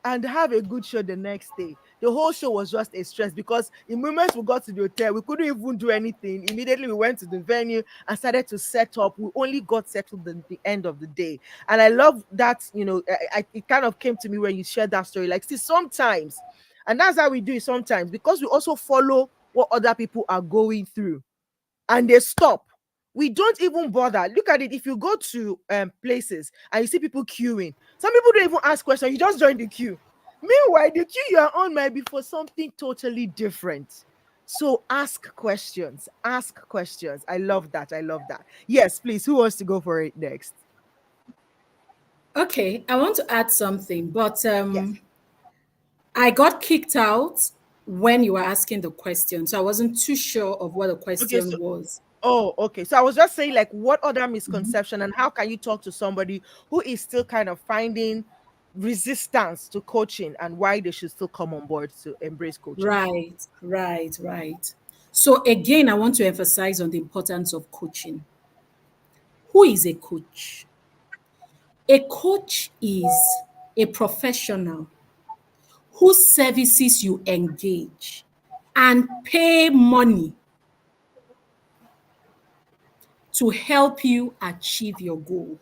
and have a good show the next day. The whole show was just a stress because the moment we got to the hotel, we couldn't even do anything. Immediately we went to the venue and started to set up. We only got settled at the end of the day. And I love that, it kind of came to me when you shared that story. Like, see, sometimes, and that's how we do it sometimes, because we also follow what other people are going through and they stop. We don't even bother. Look at it. If you go to places and you see people queuing, some people don't even ask questions. You just join the queue. Meanwhile, the queue you are on might be for something totally different. So ask questions. Ask questions. I love that. I love that. Yes, please. Who wants to go for it next? Okay, I want to add something, but Yes. I got kicked out when you were asking the question, so I wasn't too sure of what the question was. Oh, okay. So I was just saying, like, what other misconception and how can you talk to somebody who is still kind of finding resistance to coaching and why they should still come on board to embrace coaching? Right. So again, I want to emphasize on the importance of coaching. Who is a coach? A coach is a professional whose services you engage and pay money to help you achieve your goal.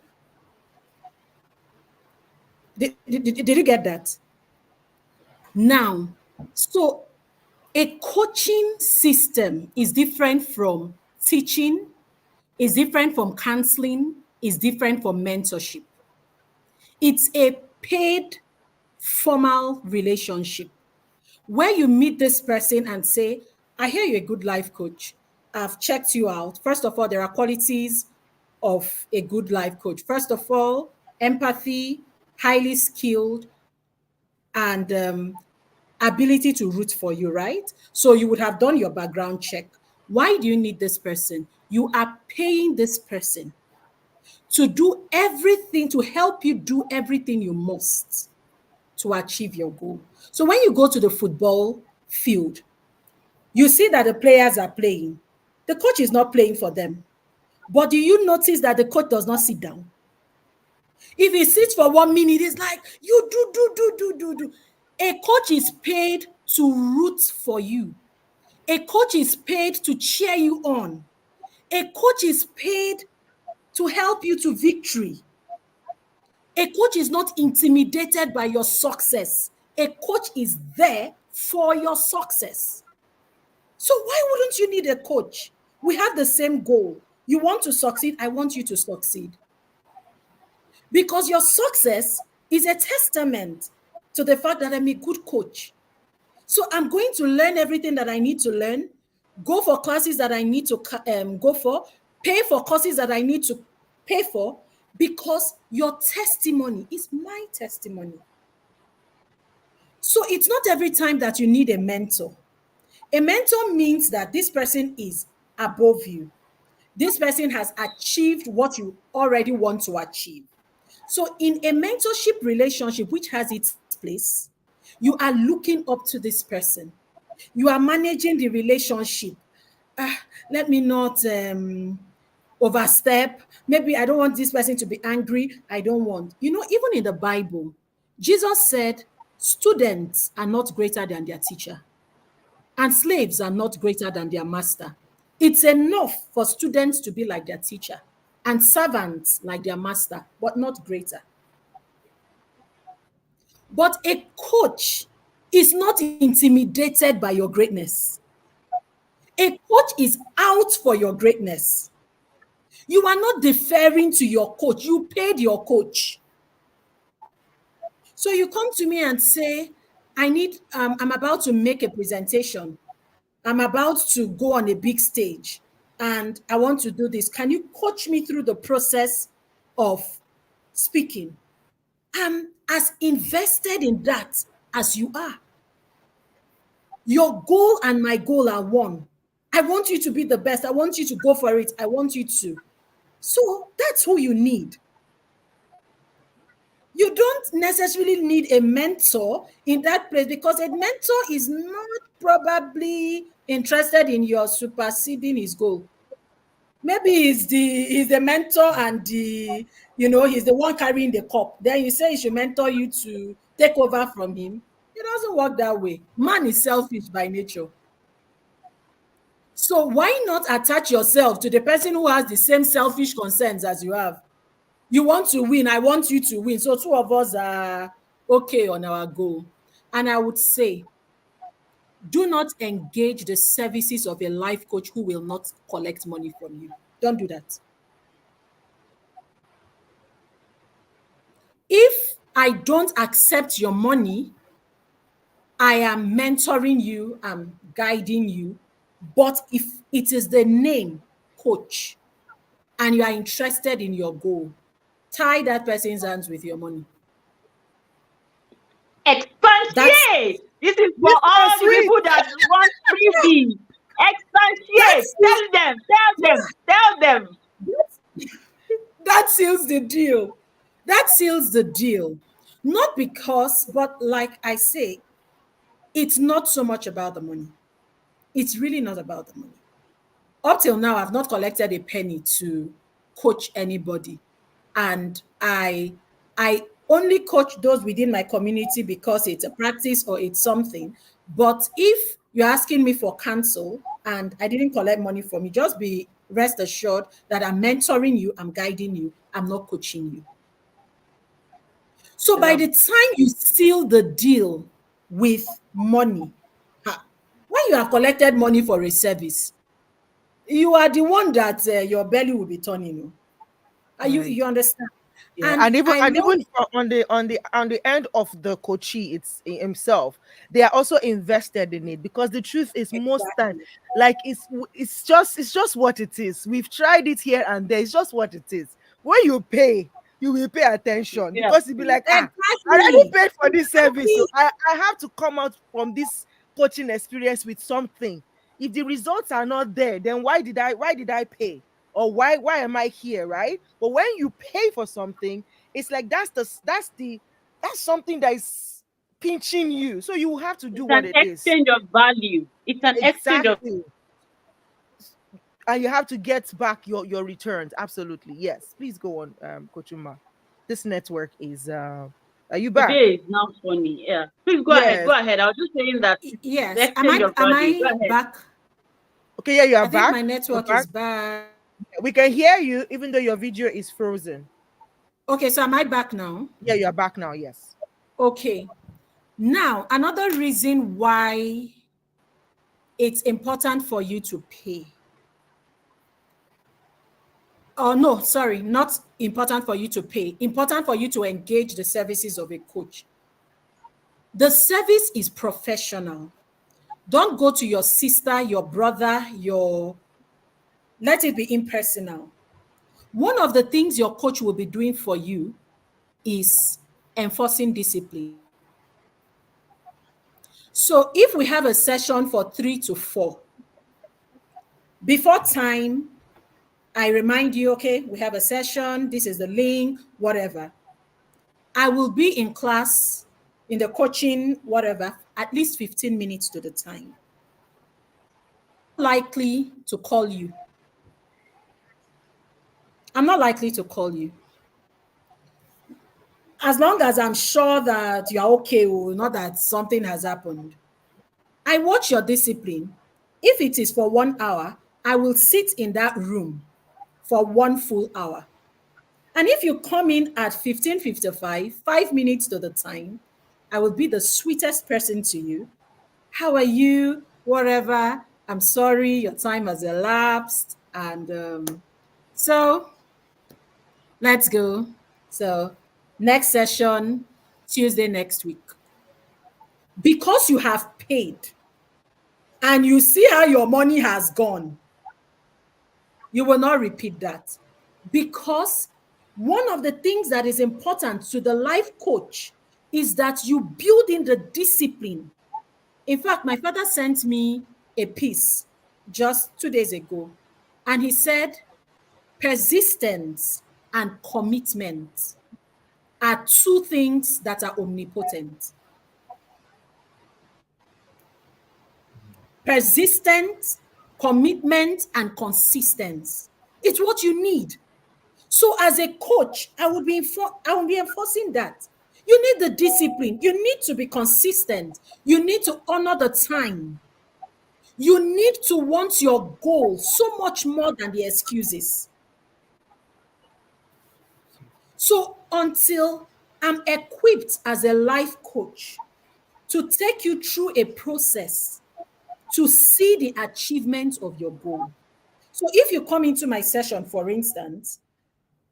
Did you get that? Now, so a coaching system is different from teaching, is different from counseling, is different from mentorship. It's a paid formal relationship where you meet this person and say, I hear you're a good life coach. I've checked you out. First of all, there are qualities of a good life coach. First of all, empathy, highly skilled, and ability to root for you, right? So you would have done your background check. Why do you need this person? You are paying this person to do everything, to help you do everything you must to achieve your goal. So when you go to the football field, you see that the players are playing. The coach is not playing for them. But do you notice that the coach does not sit down? If he sits for 1 minute, it's like, you do. A coach is paid to root for you. A coach is paid to cheer you on. A coach is paid to help you to victory. A coach is not intimidated by your success. A coach is there for your success. So why wouldn't you need a coach? We have the same goal. You want to succeed, I want you to succeed. Because your success is a testament to the fact that I'm a good coach. So I'm going to learn everything that I need to learn, go for classes that I need to go for, pay for courses that I need to pay for, because your testimony is my testimony. So it's not every time that you need a mentor. A mentor means that this person is above you. This person has achieved what you already want to achieve. So in a mentorship relationship, which has its place, you are looking up to this person. You are managing the relationship. Let me not overstep. Maybe I don't want this person to be angry. I don't want. You know, even in the Bible, Jesus said, students are not greater than their teacher, and slaves are not greater than their master. It's enough for students to be like their teacher and servants like their master, but not greater. But a coach is not intimidated by your greatness. A coach is out for your greatness. You are not deferring to your coach. You paid your coach. So you come to me and say, I'm about to make a presentation. I'm about to go on a big stage and I want to do this. Can you coach me through the process of speaking? I'm as invested in that as you are. Your goal and my goal are one. I want you to be the best. I want you to go for it. I want you to. So that's who you need. You don't necessarily need a mentor in that place, because a mentor is not probably interested in your superseding his goal. Maybe he's the mentor and he's the one carrying the cup. Then you say he should mentor you to take over from him. It doesn't work that way. Man is selfish by nature. So why not attach yourself to the person who has the same selfish concerns as you have? You want to win, I want you to win. So two of us are okay on our goal. And I would say, do not engage the services of a life coach who will not collect money from you. Don't do that. If I don't accept your money, I am mentoring you, I'm guiding you. But if it is the name coach and you are interested in your goal, tie that person's hands with your money. Expatiate. This is for all the people that want freebie. Expatiate. Hey, tell them. That seals the deal. That seals the deal. Not because, but like I say, it's not so much about the money. It's really not about the money. Up till now, I've not collected a penny to coach anybody. And I only coach those within my community because it's a practice or it's something. But if you're asking me for counsel and I didn't collect money from you, just be rest assured that I'm mentoring you, I'm guiding you, I'm not coaching you. So by the time you seal the deal with money, when you have collected money for a service, you are the one that your belly will be turning. You understand? Yeah, and even I know on the end of the coachee it's himself, they are also invested in it, because the truth is most time, exactly. like it's just what it is. We've tried it here and there. It's just what it is. When you pay, you will pay attention, Yeah. because you'll be like, I already paid for this service, so I have to come out from this coaching experience with something. If the results are not there, then why did I pay? Or why am I here, right? But when you pay for something, it's like that's something that is pinching you, so you have to do It's what an it is. exchange of value. It's an exchange of Exactly. And you have to get back your returns. Absolutely, yes. Please go on, Coach Nma. This network is are you back? today is not funny. Yeah. Please go ahead. Yes. Go ahead. I was just saying that it's Yes. Am exchange I of am value. Go I ahead. back? Okay, yeah, you are I think back. my You're network back. is back. We can hear you even though your video is frozen. Okay, so am I back now? Yeah, you are back now. Yes. Okay. Now, another reason why it's important for you to pay. Oh, no, sorry, not important for you to pay. Important for you to engage the services of a coach. The service is professional. Don't go to your sister, your brother, let it be impersonal. One of the things your coach will be doing for you is enforcing discipline. So if we have a session for 3 to 4, before time, I remind you, okay, we have a session, this is the link, whatever. I will be in class, in the coaching, whatever, at least 15 minutes to the time. Likely to call you. I'm not likely to call you. As long as I'm sure that you're okay, or not that something has happened. I watch your discipline. If it is for 1 hour, I will sit in that room for 1 full hour. And if you come in at 15:55, 5 minutes to the time, I will be the sweetest person to you. How are you? Whatever. I'm sorry, your time has elapsed. And so let's go. So next session, Tuesday next week. Because you have paid and you see how your money has gone, you will not repeat that. Because one of the things that is important to the life coach is that you build in the discipline. In fact, my father sent me a piece just 2 days ago, and he said, persistence and commitment are two things that are omnipotent. Persistence, commitment, and consistency. It's what you need. So as a coach, I will be enforcing that. You need the discipline. You need to be consistent. You need to honor the time. You need to want your goal so much more than the excuses. So until I'm equipped as a life coach to take you through a process to see the achievement of your goal. So if you come into my session, for instance,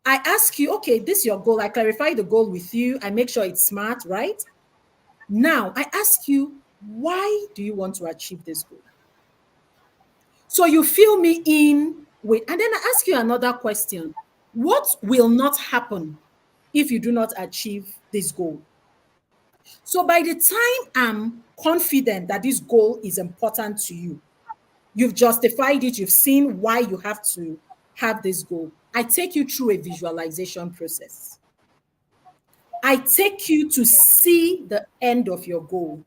I ask you, okay, this is your goal. I clarify the goal with you. I make sure it's smart, right? Now, I ask you, why do you want to achieve this goal? So you fill me in with, and then I ask you another question. What will not happen if you do not achieve this goal? So by the time I'm confident that this goal is important to you, You've justified it. You've seen why you have to have this goal. I take you through a visualization process. I take you to see the end of your goal.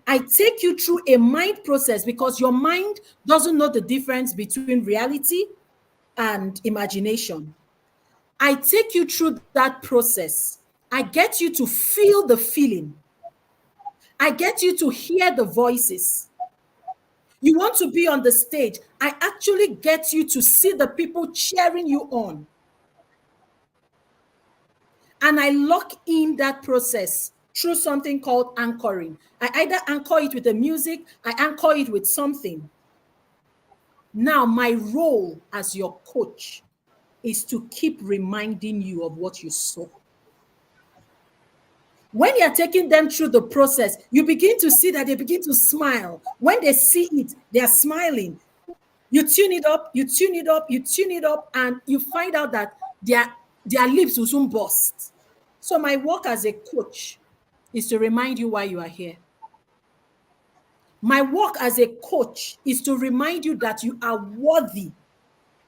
I take you through a mind process because your mind doesn't know the difference between reality and imagination. I take you through that process. I get you to feel the feeling. I get you to hear the voices. You want to be on the stage. I actually get you to see the people cheering you on. And I lock in that process through something called anchoring. I either anchor it with the music, I anchor it with something. Now, my role as your coach is to keep reminding you of what you saw. When you're taking them through the process, you begin to see that they begin to smile. When they see it, they're smiling. You tune it up, you tune it up, you tune it up, and you find out that their lips will soon burst. So my work as a coach is to remind you why you are here. My work as a coach is to remind you that you are worthy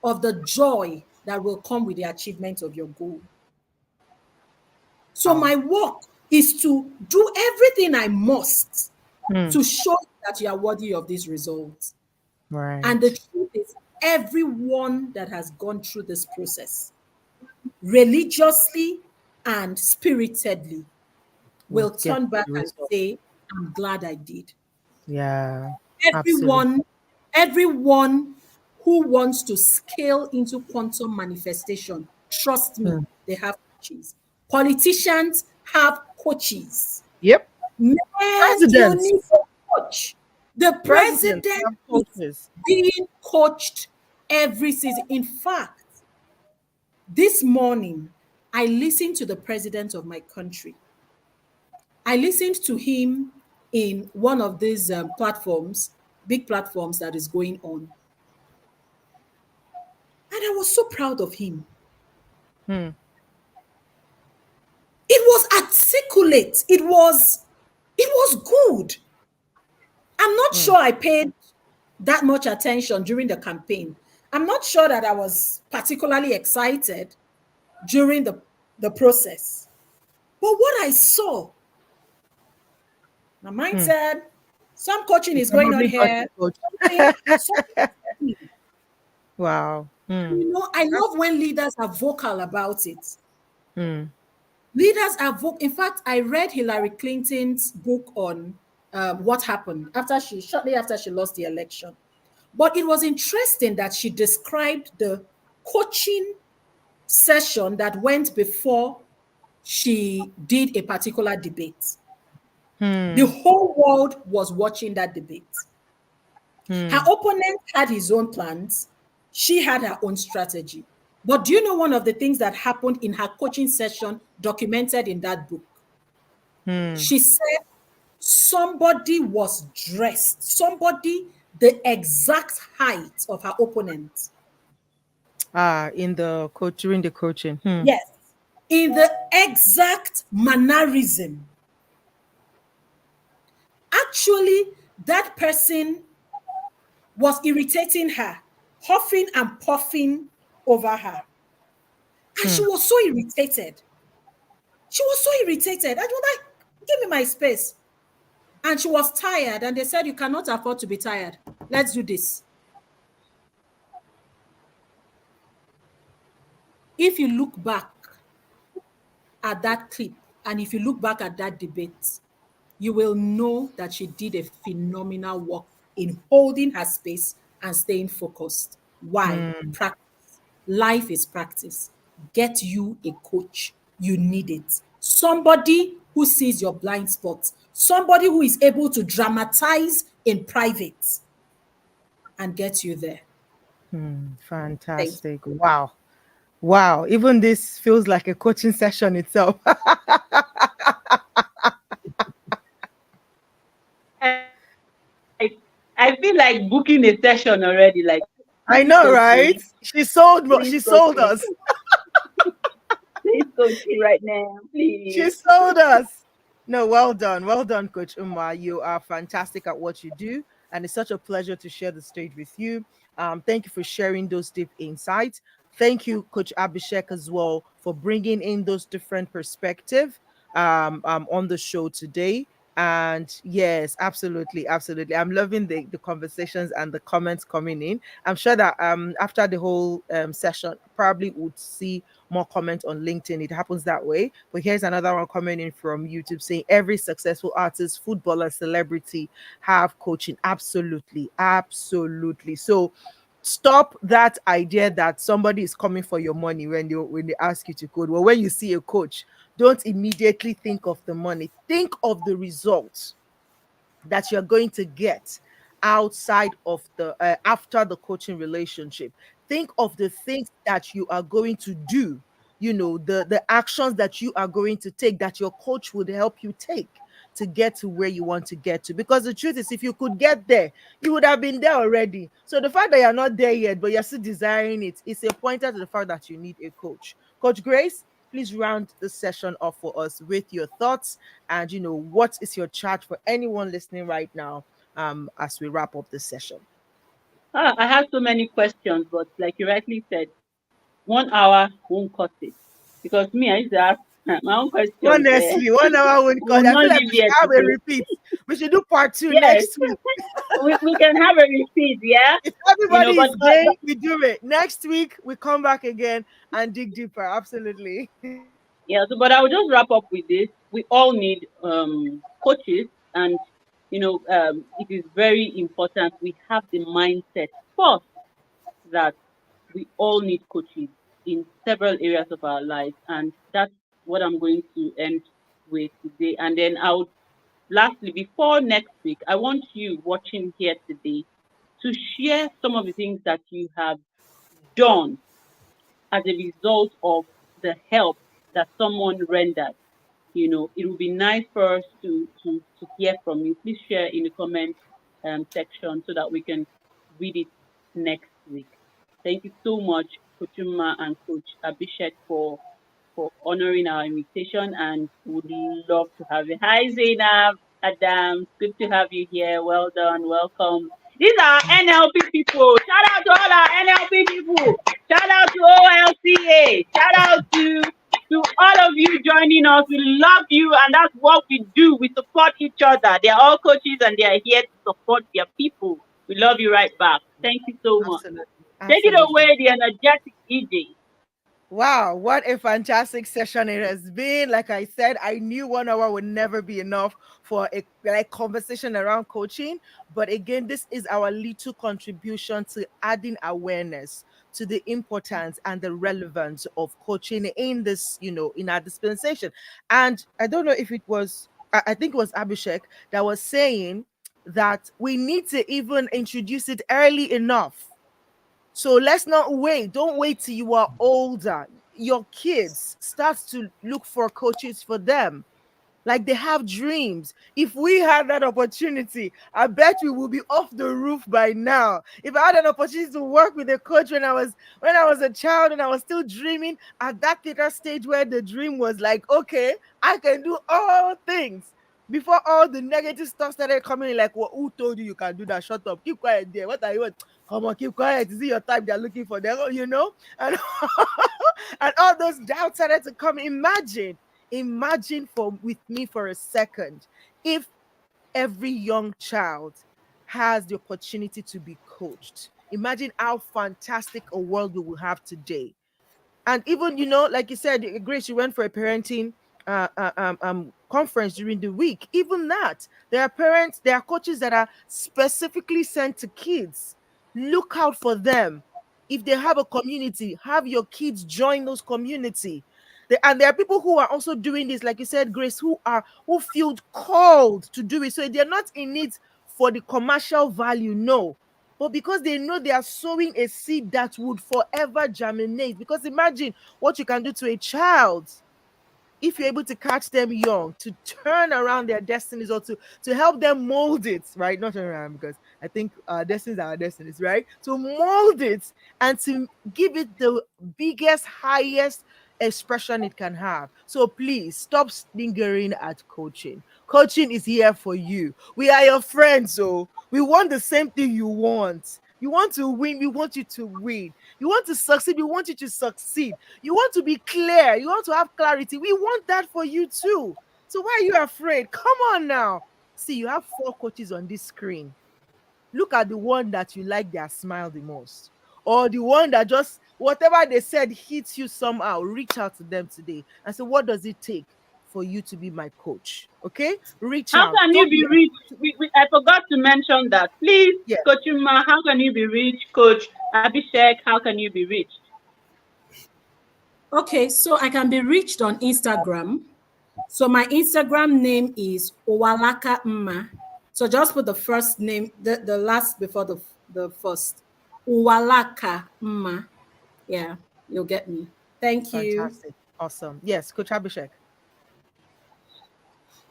of the joy that will come with the achievement of your goal. So my work is to do everything I must to show that you are worthy of these results. Right. And the truth is, everyone that has gone through this process, religiously and spiritedly, will turn back and say, I'm glad I did. Yeah. Everyone who wants to scale into quantum manifestation, trust me, they have coaches. Politicians have coaches. Yep. Men, you need a coach. The president is being coached every season. In fact, this morning, I listened to the president of my country. I listened to him in one of these platforms, big platforms that is going on. And I was so proud of him. It was articulate. It was good. I'm not sure I paid that much attention during the campaign. I'm not sure that I was particularly excited during the process. But what I saw, my mind said, some coaching is going on here. Wow. You know, I love when leaders are vocal about it. Leaders are vocal. In fact, I read Hillary Clinton's book on what happened shortly after she lost the election. But it was interesting that she described the coaching session that went before she did a particular debate. The whole world was watching that debate. Her opponent had his own plans. She had her own strategy. But do you know one of the things that happened in her coaching session documented in that book? She said somebody was dressed, somebody the exact height of her opponent. During the coaching. Yes. In the exact mannerism. Actually, that person was irritating her, huffing and puffing over her. And she was so irritated. She was so irritated. I was like, give me my space. And she was tired. And they said, you cannot afford to be tired. Let's do this. If you look back at that clip, and if you look back at that debate, you will know that she did a phenomenal work in holding her space and staying focused. Why? Practice. Life is practice. Get you a coach. You need it. Somebody who sees your blind spots. Somebody who is able to dramatize in private and get you there. Fantastic. Wow. Wow. Even this feels like a coaching session itself. I feel like booking a session already. Like, I know, right? She sold us. Please coach me right now, please. She sold us. No, well done, Coach Nma. You are fantastic at what you do. And it's such a pleasure to share the stage with you. Thank you for sharing those deep insights. Thank you, Coach Abhishek, as well, for bringing in those different perspectives on the show today. And yes, absolutely, absolutely. I'm loving the conversations and the comments coming in. I'm sure that after the whole session, probably would see more comments on LinkedIn. It happens that way. But here's another one coming in from YouTube saying every successful artist, footballer, celebrity have coaching. Absolutely, absolutely. So stop that idea that somebody is coming for your money when they ask you to code. Well, when you see a coach, don't immediately think of the money. Think of the results that you're going to get outside of the after the coaching relationship. Think of the things that you are going to do, the actions that you are going to take that your coach would help you take to get to where you want to get to. Because the truth is, if you could get there, you would have been there already. So the fact that you're not there yet, but you're still desiring it, is a pointer to the fact that you need a coach. Coach Grace, please round the session off for us with your thoughts and what is your charge for anyone listening right now as we wrap up this session. I have so many questions, but like you rightly said, 1 hour won't cut it. Because me, I used to ask my own questions there. Honestly, 1 hour won't We will cut. I not feel like live we should here have a today. repeat. We should do part 2 Yes, next week. we can have a repeat, yeah? If everybody But, is game, we do it. Next week, we come back again and dig deeper. Absolutely. yeah, so, but I will just wrap up with this. We all need coaches, and it is very important we have the mindset first that we all need coaches in several areas of our lives, and that's what I'm going to end with today. And then I would lastly, before next week, I want you watching here today to share some of the things that you have done as a result of the help that someone rendered. It would be nice for us to hear from you. Please share in the comment section so that we can read it next week. Thank you so much, Coach Nma and Coach Abhishek, for honoring our invitation, and would love to have you. Hi, Zainab Adams. Good to have you here. Well done. Welcome. These are NLP people. Shout out to all our NLP people. Shout out to OLCA. Shout out to all of you joining us. We love you, and that's what we do. We support each other. They are all coaches, and they are here to support their people. We love you right back. Thank you so much. Absolutely. Take it Absolutely. away, the energetic DJ. Wow, what a fantastic session it has been. Like I said, I knew 1 hour would never be enough for a conversation around coaching. But again, this is our little contribution to adding awareness to the importance and the relevance of coaching in this, in our dispensation. And I don't know if it was, I think it was Abhishek that was saying that we need to even introduce it early enough. So let's not wait. Don't wait till you are older. Your kids start to look for coaches for them. Like they have dreams. If we had that opportunity, I bet we will be off the roof by now. If I had an opportunity to work with a coach when I was a child and I was still dreaming at that theater stage where the dream was like, okay, I can do all things. Before all the negative stuff started coming in, like, well, who told you can do that? Shut up. Keep quiet there. What are you? Come on, keep quiet. Is it your type they're looking for? Them, And, and all those doubts started to come. Imagine with me for a second if every young child has the opportunity to be coached. Imagine how fantastic a world we will have today. And even, like you said, Grace, you went for a parenting conference during the week. Even that, there are coaches that are specifically sent to kids. Look out for them. If they have a community, have your kids join those community. And there are people who are also doing this, like you said, Grace, who feel called to do it. So they're not in it for the commercial value, no, but because they know they are sowing a seed that would forever germinate. Because imagine what you can do to a child if you're able to catch them young, to turn around their destinies, or to help them mold it, right? Not turn around, because I think our destinies are our destinies, right? To mold it and to give it the biggest, highest expression it can have. So please stop lingering at coaching. Coaching is here for you. We are your friends, so We want the same thing you want. You want to win, we want you to win. You want to succeed, we want you to succeed. You want to be clear, you want to have clarity. We want that for you too. So why are you afraid? Come on now. See, you have 4 coaches on this screen. Look at the one that you like their smile the most, or the one that just whatever they said hits you somehow. Reach out to them today and say, what does it take for you to be my coach? Okay, reach How out. can you Don't be be rich? I forgot to mention that. Please, yeah. Coach Nma, how can you be rich? Coach Abhishek, how can you be rich? Okay, so I can be reached on Instagram. So my Instagram name is Uwalaka Nma. So just put the first name, the last before the first. Uwalaka Nma. Yeah, you'll get me. Thank you. Fantastic, awesome. Yes, Coach Abhishek.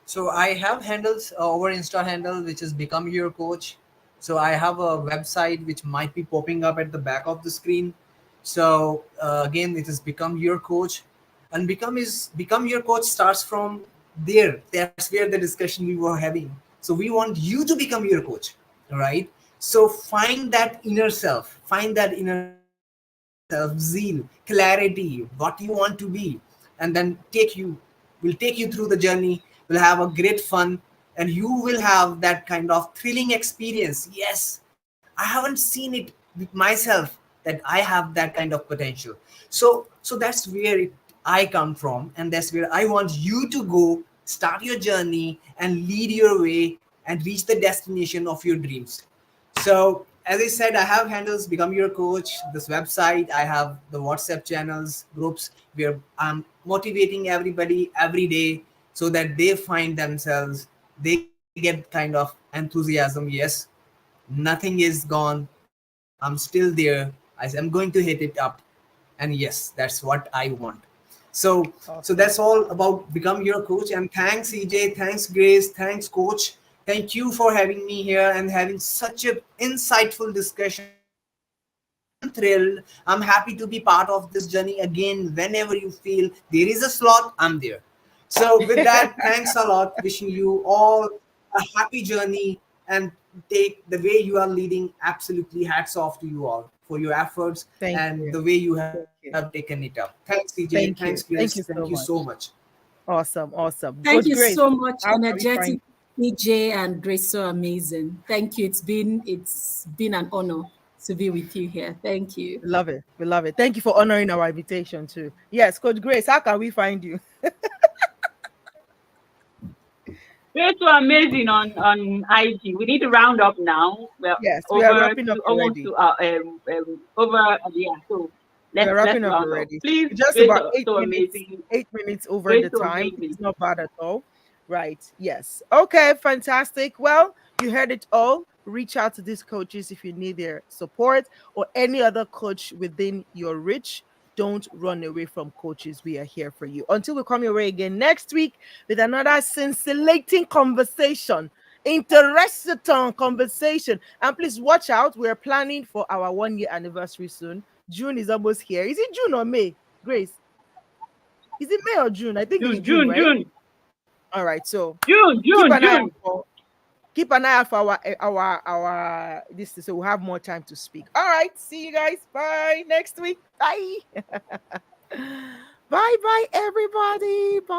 So I have handles over Insta handle which is Become Your Coach. So I have a website which might be popping up at the back of the screen. So again, it is Become Your Coach, and Become Your Coach starts from there. That's where the discussion we were having. So we want you to become your coach, all right? So find that inner self, zeal, clarity, what you want to be, and then we'll take you through the journey. We'll have a great fun, and you will have that kind of thrilling experience. Yes, I haven't seen it with myself that I have that kind of potential. So that's where I come from, and that's where I want you to go, start your journey, and lead your way and reach the destination of your dreams. So as I said, I have handles Become Your Coach, this website. I have the WhatsApp channels, groups where I'm motivating everybody every day so that they find themselves, they get kind of enthusiasm. Yes, nothing is gone. I'm still there. I'm going to hit it up. And yes, that's what I want. So that's Awesome. all about Become Your Coach. And thanks EJ, thanks Grace, thanks Coach. Thank you for having me here and having such a insightful discussion. I'm thrilled. I'm happy to be part of this journey again. Whenever you feel there is a slot, I'm there. So with that, thanks a lot. Wishing you all a happy journey, and take the way you are leading. Absolutely hats off to you all for your efforts Thank and you. the way you have Thank you. taken it up. Thanks CJ, thanks Thank Grace, you. thank Thank you you so so much. much. Awesome. Awesome. Thank Coach you Grace, so much, how can we energetic find EJ and Grace. So amazing. Thank you. It's been an honor to be with you here. Thank you. we love it. We love it. Thank you for honoring our invitation too. Yes, Coach Grace, how can we find you? We're so amazing on IG. We need to round up now. We're Yes, we are over wrapping up to almost already. to Yeah, over yeah. So we are let's wrapping up round up. already. Please, We're just we're about so, eight so minutes, amazing. 8 minutes over We're the so time, which amazing. is not bad at all. Right. Yes. Okay, fantastic. Well, you heard it all. Reach out to these coaches if you need their support or any other coach within your reach. Don't run away from coaches. We are here for you. Until we come your way again next week with another scintillating conversation, interesting conversation. And please watch out. We're planning for our 1 year anniversary soon. June is almost here. Is it June or May? Grace, is it May or June? I think it's June, June, June, right? June, All right. So June, keep June, an eye out June. for our this so we'll have more time to speak. All right. See you guys. Bye next week. Bye. Bye bye everybody. Bye.